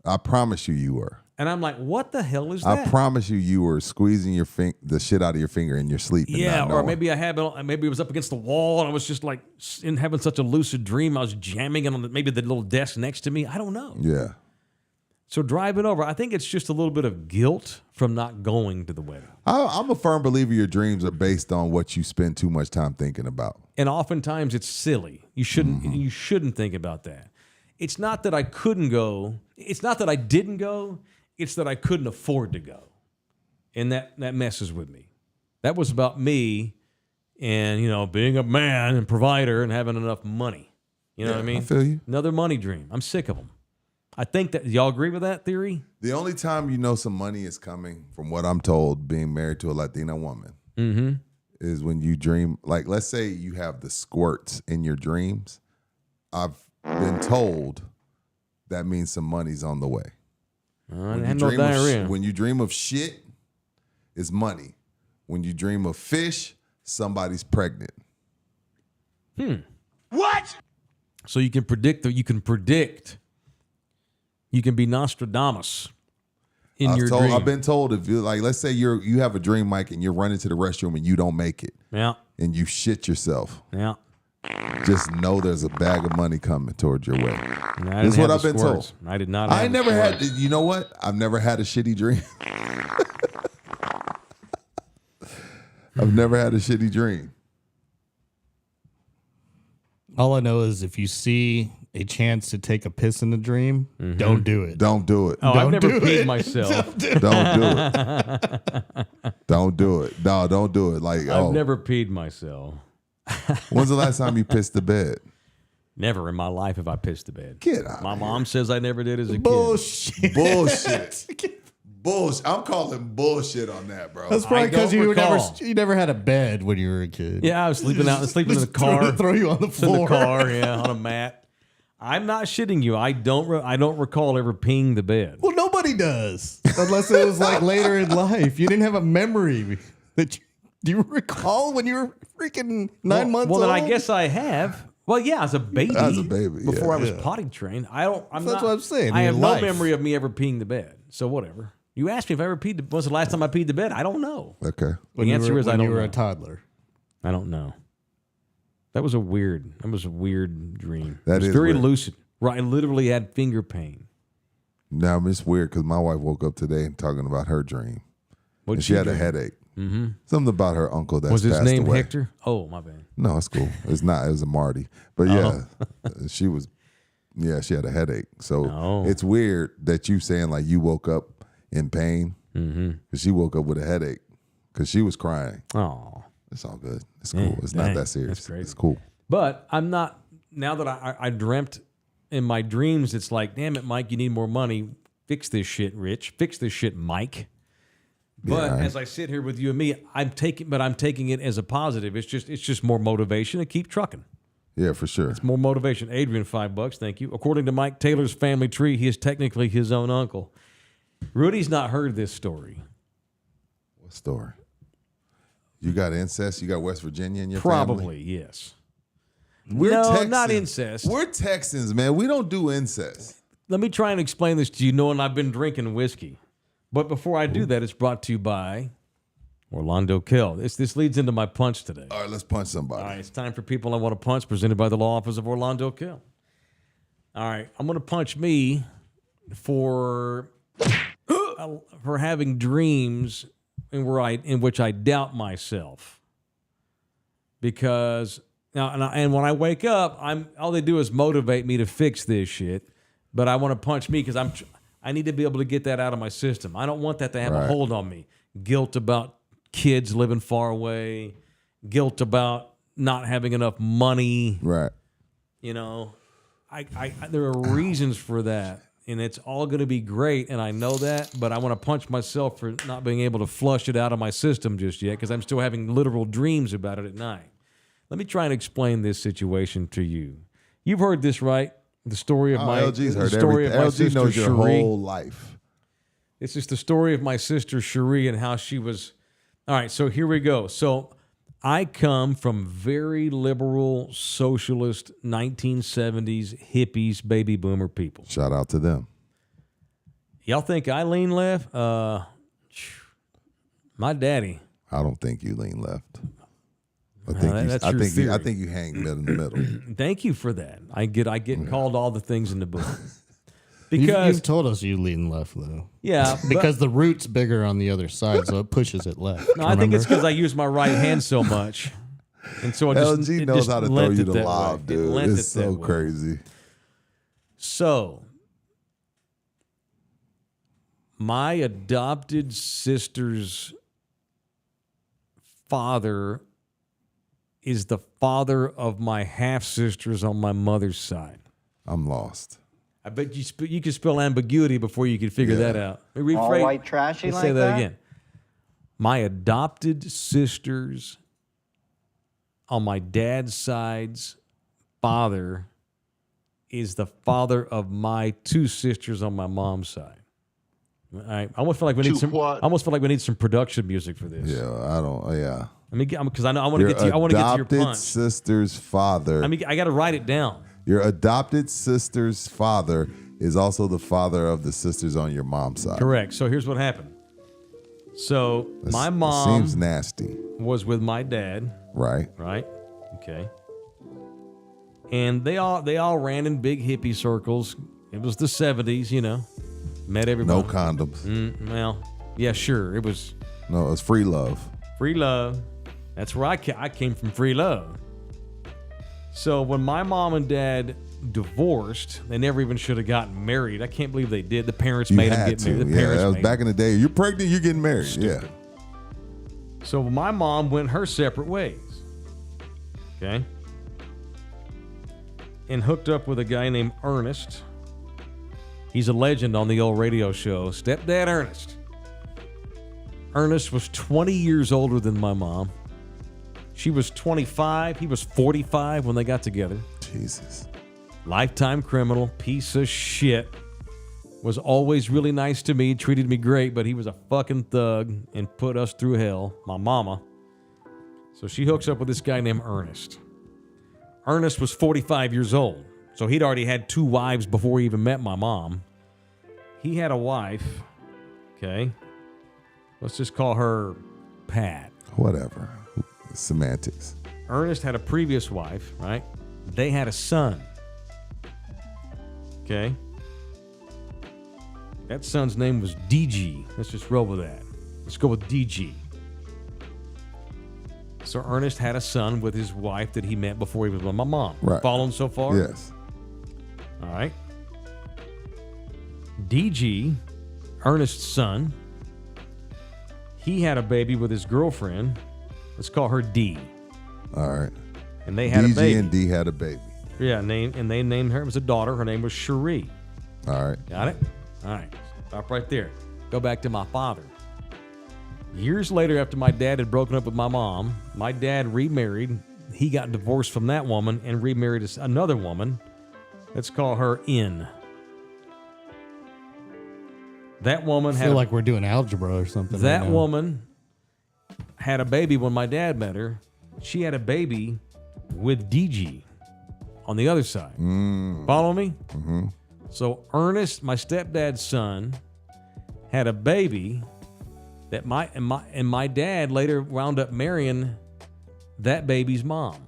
I promise you were. And I'm like, what the hell is that? I promise you were squeezing the shit out of your finger in your sleep. Yeah, or maybe maybe it was up against the wall, and I was just having such a lucid dream. I was jamming it on maybe the little desk next to me. I don't know. Yeah. So driving over, I think it's just a little bit of guilt from not going to the wedding. I'm a firm believer your dreams are based on what you spend too much time thinking about. And oftentimes it's silly. You shouldn't think about that. It's not that I couldn't go. It's not that I didn't go. It's that I couldn't afford to go. And that messes with me. That was about me and, being a man and provider and having enough money. You know what I mean? I feel you. Another money dream. I'm sick of them. I think that y'all agree with that theory? The only time some money is coming, from what I'm told, being married to a Latina woman, is when you dream. Like, let's say you have the squirts in your dreams. I've been told that means some money's on the way. When you dream of shit, it's money. When you dream of fish, somebody's pregnant. What? So you can predict. You can be Nostradamus in your dream. I've been told if you like, let's say you have a dream, Mike, and you're running to the restroom and you don't make it. Yeah. And you shit yourself. Yeah. Just know there's a bag of money coming towards your way. This is what I've been told. I did not. I never had. You know what? I've never had a shitty dream. I've never had a shitty dream. All I know is if you see a chance to take a piss in a dream, don't do it. Don't do it. Oh, I've never peed it. myself. Don't do it. Don't do it. No, don't do it. Like I've never peed myself. When's the last time you pissed the bed? Never in my life have I pissed the bed. Get out. My mom says I never did as a Bullshit. Bullshit. Bullshit. I'm calling bullshit on that, bro. That's probably because don't you recall. never had a bed when you were a kid. kid. Yeah, I was sleeping in the car. Throw you on the floor. In the car, yeah, on a mat. I'm not shitting you. I don't recall ever peeing the bed. Well, nobody does, unless it was like later in life. You didn't have a memory that do you recall when you were freaking 9 months old? Well, then I guess I have. Well, yeah, as a baby. Before I was potty trained. That's what I'm saying. I have no life. memory of me ever peeing the bed. So whatever. You asked me if I ever peed. When's the last time I peed the bed? I don't know. Okay. The answer is I don't know. When you were a toddler. I don't know. That was a weird dream. That it was is very weird. lucid. Right, I literally had finger pain. Now it's weird because my wife woke up today and talking about her dream. What she had a headache. Mm-hmm. Something about her uncle that was his passed name away. Hector? Oh, my bad. No, it's cool. It's not. It was a Marty. But yeah, she had a headache. So it's weird that you saying like you woke up in pain because she woke up with a headache because she was crying. Oh, it's all good. It's cool. It's not that serious. That's crazy. It's cool. But I'm not. Now that I dreamt in my dreams, it's like, damn it, Mike, you need more money. Fix this shit, Rich. Fix this shit, Mike. But as I sit here with you and me, I'm taking it as a positive. It's just more motivation to keep trucking. Yeah, for sure. It's more motivation. Adrian, $5, thank you. According to Mike Taylor's family tree, he is technically his own uncle. Rudy's not heard this story. What story? You got incest? You got West Virginia in your Probably, family? yes. We're no, Texans. not incest. We're Texans, man. We don't do incest. Let me try and explain this to you, knowing I've been drinking whiskey. But before I do that, it's brought to you by Orlando Kell. This leads into my punch today. All right, let's punch somebody. All right, it's time for People I Want to Punch, presented by the Law Office of Orlando Kell. All right, I'm going to punch me for having dreams in which I doubt myself. Because and when I wake up, all they do is motivate me to fix this shit. But I want to punch me because I need to be able to get that out of my system. I don't want that to have a hold on me. Guilt about kids living far away. Guilt about not having enough money. Right. You know, there are reasons for that. And it's all going to be great, and I know that, but I want to punch myself for not being able to flush it out of my system just yet because I'm still having literal dreams about it at night. Let me try and explain this situation to you. You've heard this, right? The story of LG's heard story everything. of my LG sister knows your Cherie. whole life. This is the story of my sister Cherie and how she was. All right, so here we go. So I come from very liberal, socialist, 1970s hippies, baby boomer people. Shout out to them. Y'all think I lean left? My daddy. I don't think you lean left. I think you hang in the middle. Thank you for that. I get called all the things in the book. Because you've told us you lean left though. Yeah, because the root's bigger on the other side, so it pushes it left. No, I think it's because I use my right hand so much, and so LG knows how to throw you the lob, dude. It's so crazy. So, my adopted sister's father is the father of my half sisters on my mother's side. I'm lost. I bet you could spell ambiguity before you could figure that out. All white trashy like say that that? again. My adopted sister's on my dad's side's father is the father of my two sisters on my mom's side. I almost feel like we need some. I almost feel like we need some production music for this. Yeah, I don't. Yeah, I mean, because I want to get to. I want to get to your punch. Sister's father. I mean, I got to write it down. Your adopted sister's father is also the father of the sisters on your mom's side. Correct. So here's what happened. So my mom seems nasty. Was with my dad. Right. Right. Okay. And they all ran in big hippie circles. It was the 70s, you know. Met everybody. No condoms. Well, yeah, sure. It was. No, it was free love. Free love. That's where I came from. Free love. So when my mom and dad divorced, they never even should have gotten married. I can't believe they did. The parents made them get married. The parents that was made back in the day. You're pregnant, you're getting married. Stupid. Yeah. So my mom went her separate ways. Okay. And hooked up with a guy named Ernest. He's a legend on the old radio show, Stepdad Ernest. Ernest was 20 years older than my mom. She was 25. He was 45 when they got together. Jesus. Lifetime criminal, piece of shit. Was always really nice to me, treated me great, but he was a fucking thug and put us through hell, my mama. So she hooks up with this guy named Ernest. Ernest was 45 years old, so he'd already had 2 wives before he even met my mom. He had a wife, okay? Let's just call her Pat. Whatever. Semantics. Ernest had a previous wife, right? They had a son. Okay? That son's name was DG. Let's just roll with that. Let's go with DG. So Ernest had a son with his wife that he met before he was with my mom. Right. Following so far? Yes. All right. DG, Ernest's son, he had a baby with his girlfriend. Let's call her D. All right. And they had a baby. DG and D had a baby. Yeah, and they named her. It was a daughter. Her name was Cherie. All right. Got it? All right. Stop right there. Go back to my father. Years later, after my dad had broken up with my mom, my dad remarried. He got divorced from that woman and remarried another woman. Let's call her N. That woman I feel like we're doing algebra or something. That woman had a baby when my dad met her. She had a baby with DG on the other side. Follow me? Mm-hmm. So Ernest, my stepdad's son, had a baby that my dad later wound up marrying that baby's mom.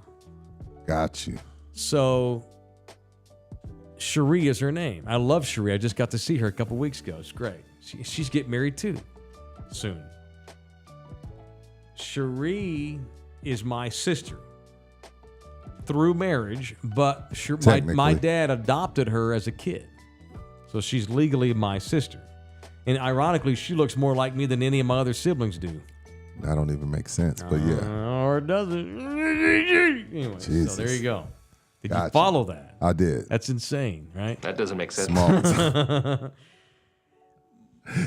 Got you. So Cherie is her name. I love Cherie. I just got to see her a couple weeks ago. It's great. She's getting married too soon. Cherie is my sister through marriage, but my dad adopted her as a kid. So she's legally my sister. And ironically, she looks more like me than any of my other siblings do. That don't even make sense, but yeah. Or does it? Anyway, Jesus. so there you go. Did you follow that? I did. That's insane, right? That doesn't make sense. Small.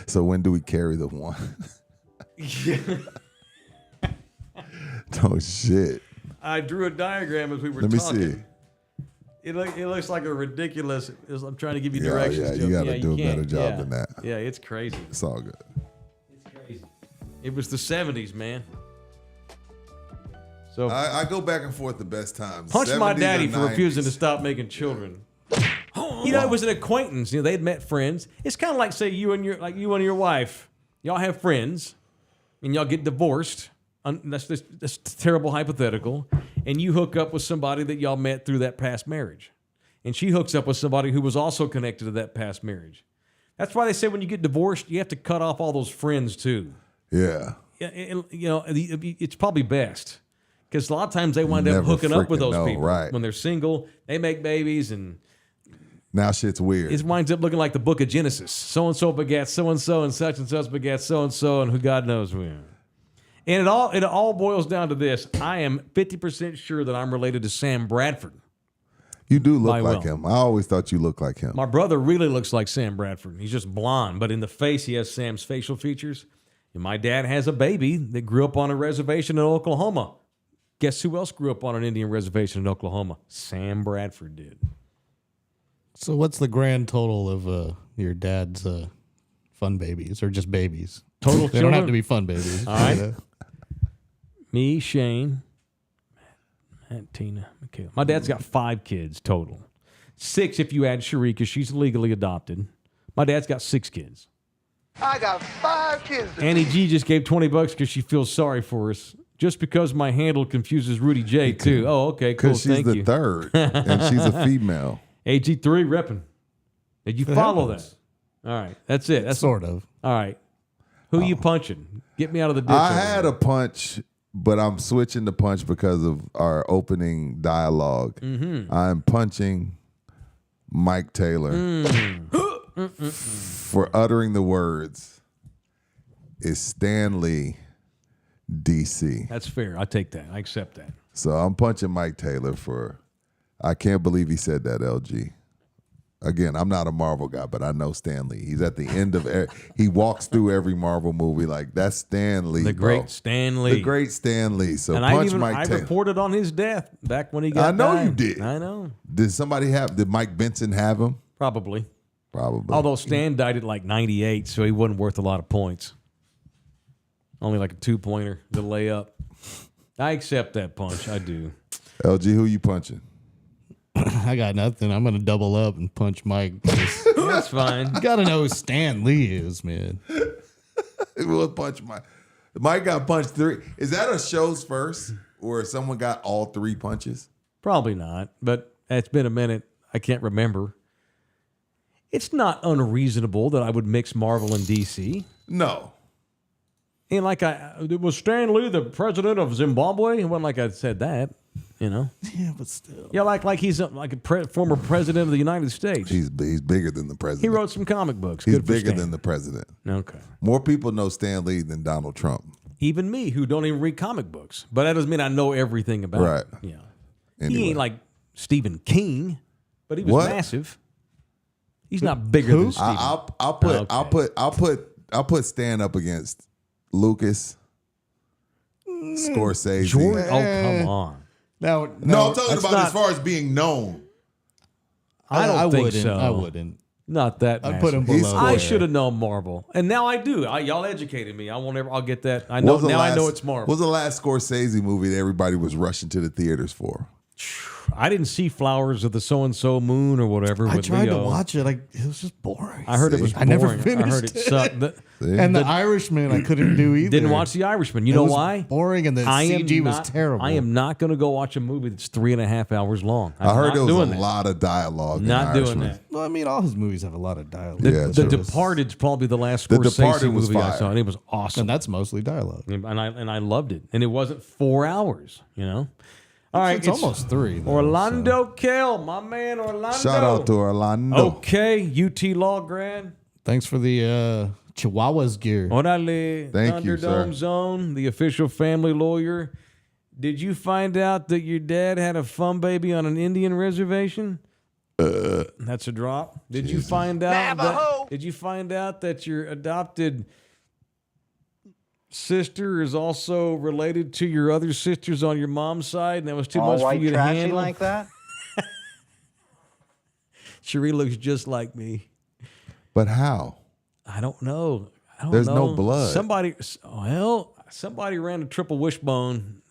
So when do we carry the one? Oh, shit. I drew a diagram as we were talking. Let me see. It looks like a ridiculous. I'm trying to give you directions. Yeah, you got to do a better job than that. Yeah, it's crazy. It's all good. It's crazy. It was the 70s, man. So I go back and forth the best times. Punch my daddy for refusing to stop making children. You know, it was an acquaintance. You know, they'd met friends. It's kind of like, say, you and your wife. Y'all have friends, and y'all get divorced. That's a terrible hypothetical. And you hook up with somebody that y'all met through that past marriage. And she hooks up with somebody who was also connected to that past marriage. That's why they say when you get divorced, you have to cut off all those friends too. Yeah. You know, it's probably best. Because a lot of times they wind up hooking up with those people. Right. When they're single, they make babies, and now shit's weird. it winds up looking like the book of Genesis. So-and-so begat so-and-so, and such begat so-and-so, and who God knows when. And it all boils down to this. I am 50% sure that I'm related to Sam Bradford. You do look like him. I always thought you looked like him. My brother really looks like Sam Bradford. He's just blonde, but in the face he has Sam's facial features. And my dad has a baby that grew up on a reservation in Oklahoma. Guess who else grew up on an Indian reservation in Oklahoma? Sam Bradford did. So what's the grand total of your dad's fun babies or just babies? Total They don't have to be fun babies. All right. Me, Shane, Matt, Tina, Michaela. My dad's got 5 kids total. 6 if you add Cherie, because she's legally adopted. My dad's got 6 kids. I got 5 kids. Annie G just gave $20 because she feels sorry for us. Just because my handle confuses Rudy J, too. Oh, okay, cool. Because she's Thank the you. third, and she's a female. AG3 repping. Did you follow that? All right. That's it. That's Sort of. All right. Who you punching? Get me out of the ditch. I over had there. a punch, but I'm switching to punch because of our opening dialogue. Mm-hmm. I'm punching Mike Taylor for uttering the words, "Is Stan Lee DC?" That's fair. I take that. I accept that. So I'm punching Mike Taylor for, I can't believe he said that, LG. Again, I'm not a Marvel guy, but I know Stan Lee. He's at the end of, he walks through every Marvel movie like, that's Stan Lee, The bro. great Stan Lee. The great Stan Lee. So And punch I Mike Taylor. reported on his death back when he got I know died. you did. I know. Did Mike Benson have him? Probably. Probably. Although Stan died at like 98, so he wasn't worth a lot of points. Only like a 2-pointer, the layup. I accept that punch. I do. LG, who you punching? I got nothing. I'm gonna double up and punch Mike. That's fine. You gotta know who Stan Lee is, man. We'll punch Mike. Mike got punched 3. Is that a show's first, or someone got all 3 punches? Probably not, but it's been a minute. I can't remember. It's not unreasonable that I would mix Marvel and DC. No. And like was Stan Lee the president of Zimbabwe? It wasn't like I said that, you know. Yeah, but still. Yeah, like he's like a former president of the United States. He's bigger than the president. He wrote some comic books. He's Good for bigger Stan. than the president. Okay. More people know Stan Lee than Donald Trump. Even me, who don't even read comic books, but that doesn't mean I know everything about Right. it. Yeah. Anyway. He ain't like Stephen King, but he was What? massive. He's not bigger than Stephen. I'll put Stan up against Lucas, Scorsese. George. Oh, come on. No, I'm talking about as far as being known. I don't think wouldn't. so. I wouldn't. Not that. I'd put him massive. below. I there. should have known Marvel, and now I do. Y'all educated me. I'll get that. I know now. I know it's Marvel. What was the last Scorsese movie that everybody was rushing to the theaters for? I didn't see Flowers of the So and So Moon or whatever. I with tried Leo. to watch it. It was just boring. I heard it was See? I boring. never finished I heard it it. sucked. And the Irishman, I couldn't do either. Didn't watch The Irishman. You It know was why? boring, and the CG was terrible. I am not going to go watch a movie that's 3.5 hours long. I heard there was doing a that. lot of dialogue. Not in doing Irishman. that. Well, I mean, all his movies have a lot of dialogue. Yeah, The true. Departed's probably the last The Scorsese Departed was movie I fire. saw, and it was awesome. And that's mostly dialogue. And I loved it, and it wasn't 4 hours. You know. All right, It's almost 3. Though, Orlando Kell, my man, Orlando. Shout out to Orlando. Okay, UT Law grad. Thanks for the Chihuahuas gear. Orale, Thank you, sir. Thunderdome Zone, the official family lawyer. Did you find out that your dad had a fun baby on an Indian reservation? That's a drop. Did you find out that? Did you find out that your adopted sister is also related to your other sisters on your mom's side, and that was too much for you to handle? like that? Cherie looks just like me. But how? I don't know. There's no blood. Somebody ran a triple wishbone.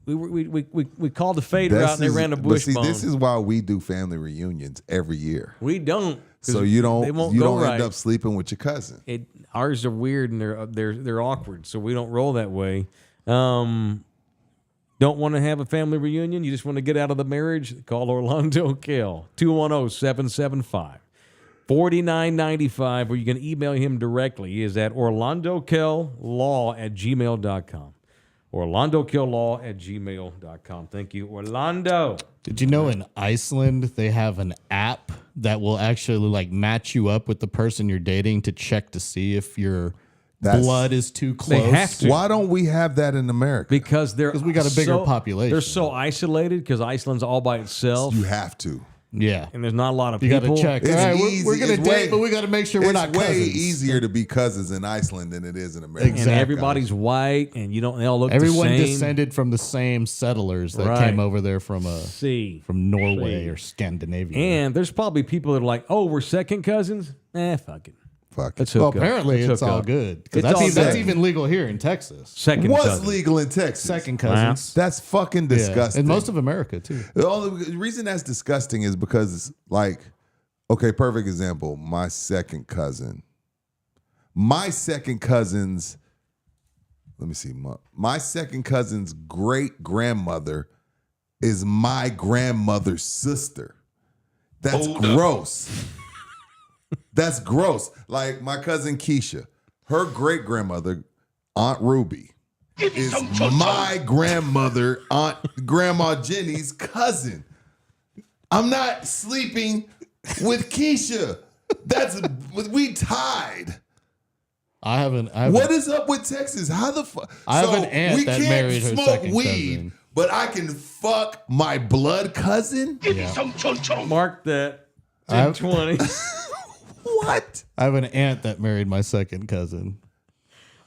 We called the fader out and they ran a but see, wishbone. this is why we do family reunions every year. We don't. 'cause So you they don't won't go right. end up sleeping with your cousin. Ours are weird and they're awkward, so we don't roll that way. Don't want to have a family reunion? You just want to get out of the marriage? Call Orlando Kell, 210-775-4995, or you can email him directly. He is at orlandokell.law@gmail.com. orlandokell.law@gmail.com. Thank you, Orlando. Did you know in Iceland they have an app that will actually like match you up with the person you're dating to check to see if your blood is too close? They have to. Why don't we have that in America? Because we got a bigger population. They're so isolated because Iceland's all by itself. You have to. Yeah. and there's not a lot of You got people. to check. It's All right, easy. we're going to It's date, way- but we got to make sure we're not It's way cousins. easier to be cousins in Iceland than it is in America. And Exactly. everybody's white, and you don't. They all look Everyone the same. descended from the same settlers that Right. came over there from Norway See. or Scandinavia. And there's probably people that are like, "Oh, we're second cousins." Fuck it. Fuck. Let's well, hook up. apparently Let's it's hook all up. good. 'Cause It's that's, all even, that's good. even legal here in Texas. Second What's cousin. legal in Texas? Second cousins. That's fucking Yeah. disgusting. And most of America, too. The only reason that's disgusting is because, like, okay, perfect example. My second cousin's. Let me see. My second cousin's great grandmother is my grandmother's sister. That's gross. That's gross. Like my cousin Keisha, her great grandmother, Aunt Ruby, is my grandmother, Grandma Jenny's cousin. I'm not sleeping with Keisha. We tied. I haven't. What is up with Texas? How the fuck? I have an aunt we that can't married her smoke second weed, cousin. but I can fuck my blood cousin. Mark that. I have- 20. What? I have an aunt that married my second cousin.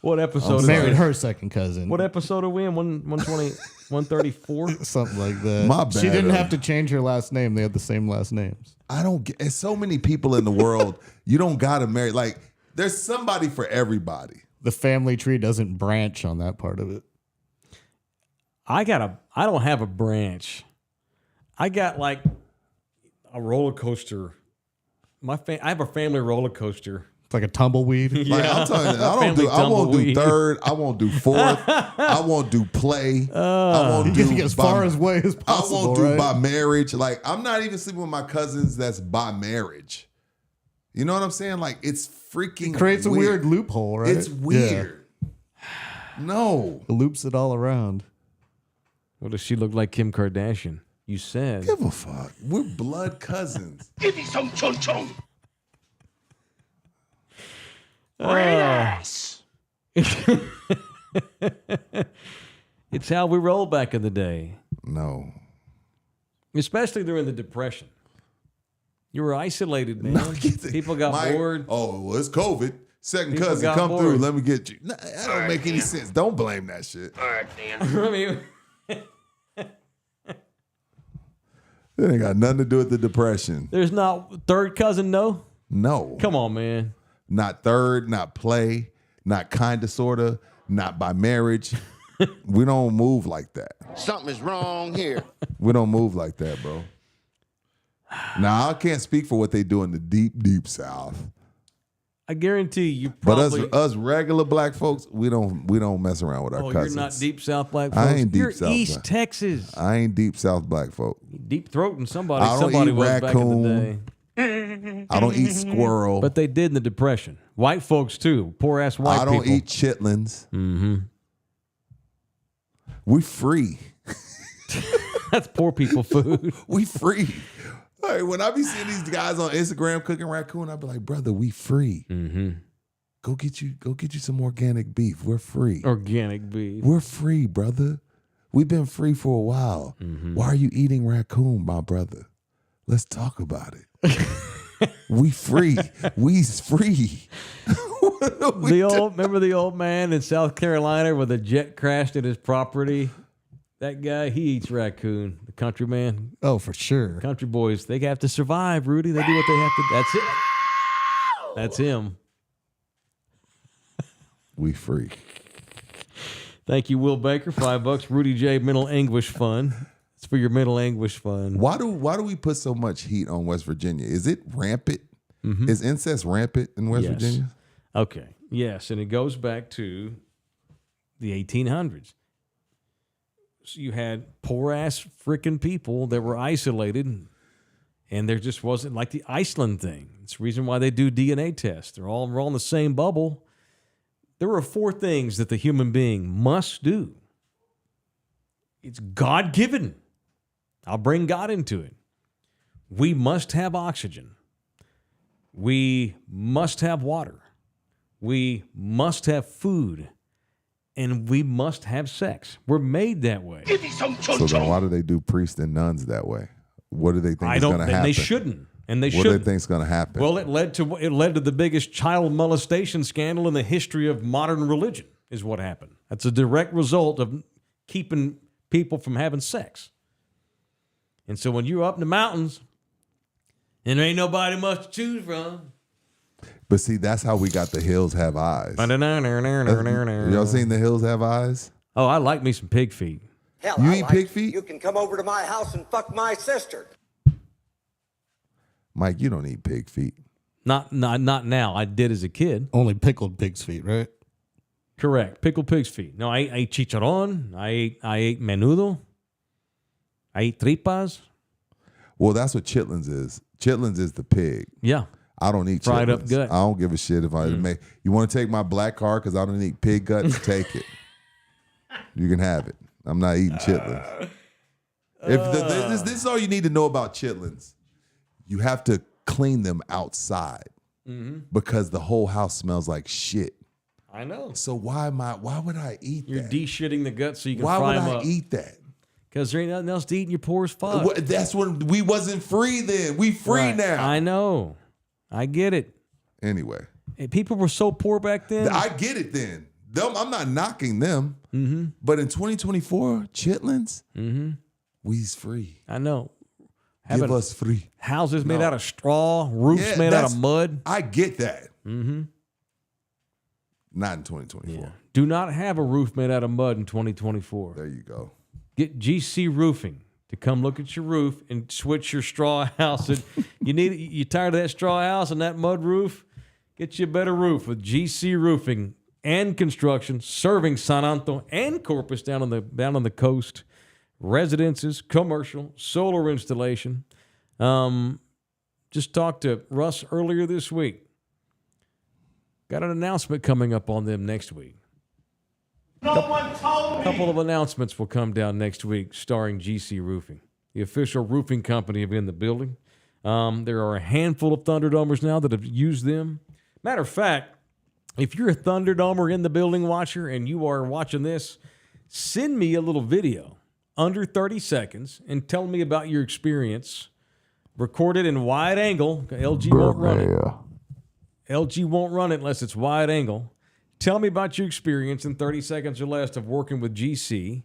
What episode? Is Married this? her second cousin. What episode are we in? 120, 134. Something like that. My bad, She didn't have to change her last name. They had the same last names. I don't get. There's so many people in the world. You don't gotta marry. Like, there's somebody for everybody. The family tree doesn't branch on that part of it. I don't have a branch. I got like a roller coaster. I have a family roller coaster. It's like a tumbleweed. Like, I'm telling you, I won't do tumbleweed. third. I won't do fourth. I won't do play. I won't You do get as far away as I possible, won't do right? by marriage. Like, I'm not even sleeping with my cousins that's by marriage. You know what I'm saying? Like, it's freaking It creates a weird loophole, right? It's weird. No. It loops it all around. What does she look like, Kim Kardashian? You said. Give a fuck. We're blood cousins. Give me some chon chon. It's how we rolled back in the day, No. especially during the Depression. You were isolated, man. Get the- People got Mike, bored. Oh, well, it's COVID. Second People cousin, got come through. bored. Let me get you. Nah, that don't make any sense. Don't blame that shit. All right, Dan. I mean, It ain't got nothing to do with the depression. there's not third cousin, no? No. Come on, man. Not third, not play, not kinda, sorta, not by marriage. We don't move like that. Something is wrong here. We don't move like that, bro. Now, I can't speak for what they do in the deep, deep South. I guarantee you But probably. us regular black folks, we don't mess around with our oh, cousins. you're not deep South black folks. I ain't deep you're South East black. Texas. I ain't deep South black folk. Deep throating somebody. I don't Somebody eat was back in the raccoon. day. I don't eat squirrel. But they did in the Depression. White folks too. Poor ass white I don't people. eat chitlins. Mm-hmm. We free. That's poor people food. We free. Like, when I be seeing these guys on Instagram cooking raccoon, I be like, brother, we free. Mm-hmm. Go get you some organic beef. We're free. Organic beef. We're free, brother. We've been free for a while. Mm-hmm. Why are you eating raccoon, my brother? Let's talk about it. We free. We's free. Remember the old man in South Carolina where the jet crashed at his property? That guy, he eats raccoon. The country man, Oh, for sure. country boys, they have to survive, Rudy. They do what they have to. That's it. That's him. We free. Thank you, Will Baker. $5. Rudy J Mental Anguish Fund. It's for your mental anguish fund. Why do we put so much heat on West Virginia? Is it rampant? Is incest rampant in West Yes. Virginia? Okay. Yes, and it goes back to the 1800s. So you had poor ass freaking people that were isolated, and there just wasn't like the Iceland thing. It's the reason why they do DNA tests. We're all in the same bubble. There are 4 things that the human being must do. It's God-given. I'll bring God into it. We must have oxygen. We must have water. We must have food. And we must have sex. We're made that way. Give me some chon So then chon. why do they do priests and nuns that way? What do they think I is don't. going to happen? They shouldn't, and they What do shouldn't. they think is going to happen? Well, it led to the biggest child molestation scandal in the history of modern religion. Is what happened. That's a direct result of keeping people from having sex. And so when you're up in the mountains and there ain't nobody much to choose from. But see, that's how we got The Hills Have Eyes. Y'all seen The Hills Have Eyes? Oh, I like me some pig feet. Hell, You I eat like pig feet? You can come over to my house and fuck my sister. Mike, you don't eat pig feet. Not now. I did as a kid. Only pickled pig's feet, right? Correct. Pickled pig's feet. No, I ate chicharrón. I ate menudo. I ate tripas. Well, that's what chitlins is. Chitlins is the pig. Yeah. I don't eat Fried chitlins. up gut. I don't give a shit if I make. You want to take my black card because I don't eat pig guts? Take it. You can have it. I'm not eating chitlins. This is all you need to know about chitlins. You have to clean them outside because the whole house smells like shit. I know. So why would I eat You're that? de-shitting the guts so you can Why fry would them I up. eat that? Because there ain't nothing else to eat and you're poor as fuck. That's when we wasn't free then. We free Right. now. I know. I get it. Anyway, Hey, people were so poor back then. I get it then. I'm not knocking them. But in 2024, chitlins, we's free. I know. Give Having us free. houses made out of straw, roofs made out of mud. I get that. Not in 2024. Do not have a roof made out of mud in 2024. There you go. Get GC Roofing to come look at your roof and switch your straw house. You tired of that straw house and that mud roof? Get you a better roof with GC Roofing and Construction, serving San Antonio and Corpus down on the coast. Residences, commercial, solar installation. Just talked to Russ earlier this week. Got an announcement coming up on them next week. No one told me. A couple of announcements will come down next week starring GC Roofing, the official roofing company in the building. There are a handful of Thunderdomers now that have used them. Matter of fact, if you're a Thunderdomer in the building watcher and you are watching this, send me a little video under 30 seconds and tell me about your experience. Record it in wide angle. LG won't run it. LG won't run it unless it's wide angle. Tell me about your experience in 30 seconds or less of working with GC,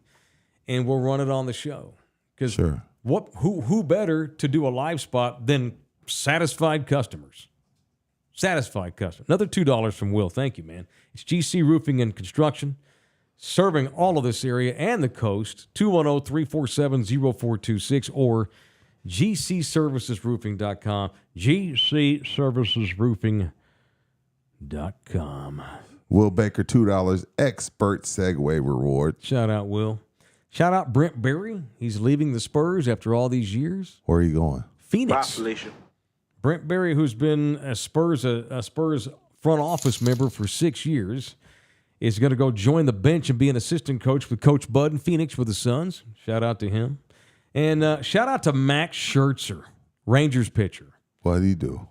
and we'll run it on the show. Because Sure. who better to do a live spot than satisfied customers? Satisfied customers. Another $2 from Will. Thank you, man. It's GC Roofing and Construction, serving all of this area and the coast. 210-347-0426 or gcservicesroofing.com. gcservicesroofing.com. Will Baker, $2 expert Segway reward. Shout out, Will. Shout out Brent Berry. He's leaving the Spurs after all these years. Where are you going? Phoenix. Felicia. Brent Berry, who's been a Spurs front office member for 6 years, is going to go join the bench and be an assistant coach with Coach Bud in Phoenix with the Suns. Shout out to him. And shout out to Max Scherzer, Rangers pitcher. What did he do?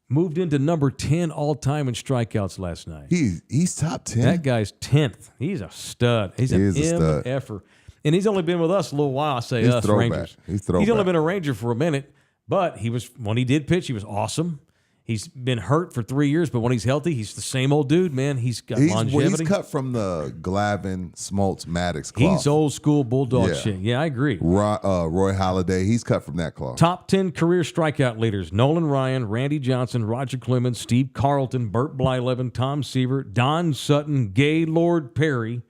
Moved into number 10 all-time in strikeouts last night. He's top 10. That guy's 10th. He's a stud. He's an MFer. And he's only been with us a little while. I say He's us, throwback. Rangers. He's only been a Ranger for a minute, but when he did pitch, he was awesome. He's been hurt for 3 years, but when he's healthy, he's the same old dude, man. He's got longevity. He's cut from the Glavine, Smoltz, Maddox cloth. He's old school Bulldog shit. Yeah, I agree. Roy Halladay, he's cut from that cloth. Top 10 career strikeout leaders: Nolan Ryan, Randy Johnson, Roger Clemens, Steve Carlton, Burt Blyleven, Tom Seaver, Don Sutton, Gaylord Perry,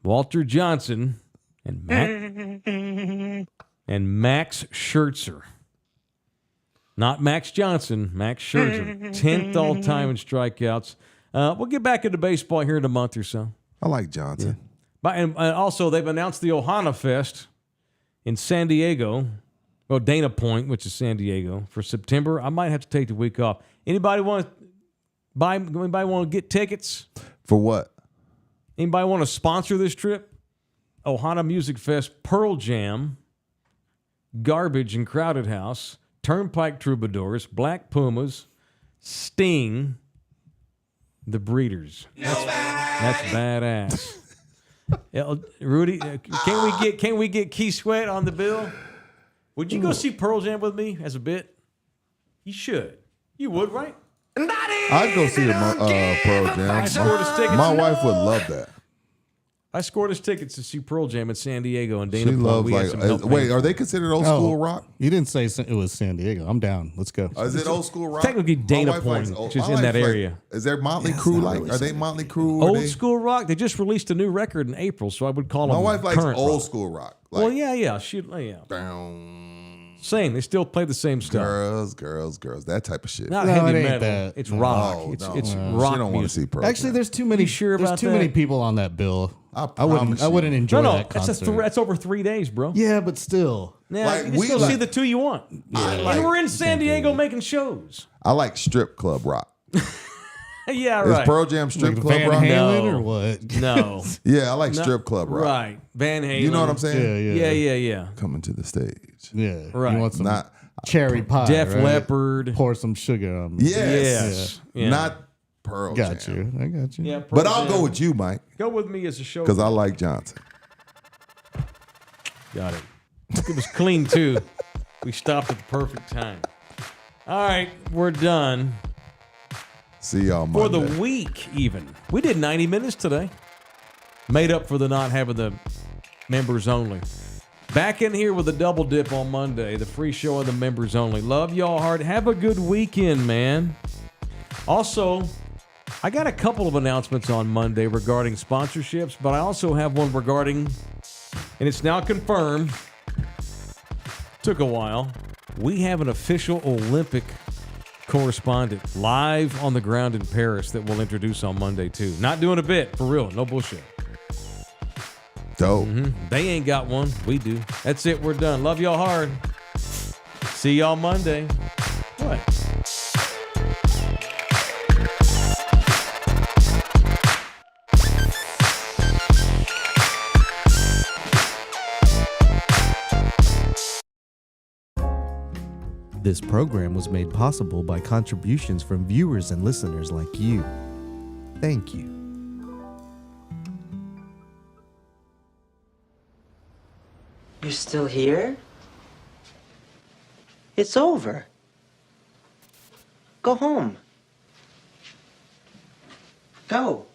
Walter Johnson, and Max Scherzer. Not Max Johnson, Max Scherzer. 10th all-time in strikeouts. We'll get back into baseball here in a month or so. I like Johnson. But and also, they've announced the Ohana Fest in San Diego, well, Dana Point, which is San Diego, for September. I might have to take the week off. Anybody want to get tickets? For what? Anybody want to sponsor this trip? Ohana Music Fest, Pearl Jam, Garbage and Crowded House, Turnpike Troubadours, Black Pumas, Sting, The Breeders. That's badass. Rudy, can we get Key Sweat on the bill? Would you go see Pearl Jam with me as a bit? You should. You would, right? I'd go see Pearl Jam. scored his tickets. My wife would love that. I scored us tickets to see Pearl Jam in San Diego, and Dana She loves we had some help wait, paying are for they it. considered old school rock? You didn't say it was San Diego. I'm down. Let's go. Is it old school rock? Technically My Dana wife Point, likes which is my in that wife area. Is there Motley Yeah, it's Crue not like? really Are they San Motley Crue? Are Old they- school rock. They just released a new record in April, so I would call them My wife likes current old rock. school rock. Well, Like, yeah. down, Same. They still play the same stuff. girls, that type of shit. Not No, heavy it ain't metal. that. It's No. rock. Oh, It's no. it's She rock don't want to music. see Pearl Actually, Jam. there's too many. You sure there's about too that? many people on that bill. I I wouldn't. promise I wouldn't you. enjoy No, that that's concert. that's over 3 days, bro. Yeah, but still. Yeah, Like, you can we still like- see the two you want. And like- we're in San Diego making shows. I like strip club rock. Yeah, Is right. Pearl Jam strip Like club Van rock? Halen No. or what? No. Yeah, I like No, strip club rock. Right. Van Halen. You know what I'm saying? Yeah. Coming to the stage. Yeah. Right. You want some Not cherry pie? Def right? Leppard. Pour some sugar on me. yes. Yeah. Not Pearl Got Jam. you. I got you. Yeah, But Pearl I'll Jam. go with you, Mike, Go with me as a show. because I like Johnson. Got it. It was clean, too. We stopped at the perfect time. All right, we're done. See y'all For Monday. the week, even. We did 90 minutes today. Made up for the not having the members only. Back in here with a double dip on Monday, the free show of the members only. Love y'all hard. Have a good weekend, man. Also, I got a couple of announcements on Monday regarding sponsorships, but I also have one regarding, and it's now confirmed, took a while, we have an official Olympic correspondent live on the ground in Paris that we'll introduce on Monday, too. Not doing a bit, for real, no bullshit. Dope. They ain't got one. We do. That's it. We're done. Love y'all hard. See y'all Monday. What? This program was made possible by contributions from viewers and listeners like you. Thank you. You're still here? It's over. Go home. Go.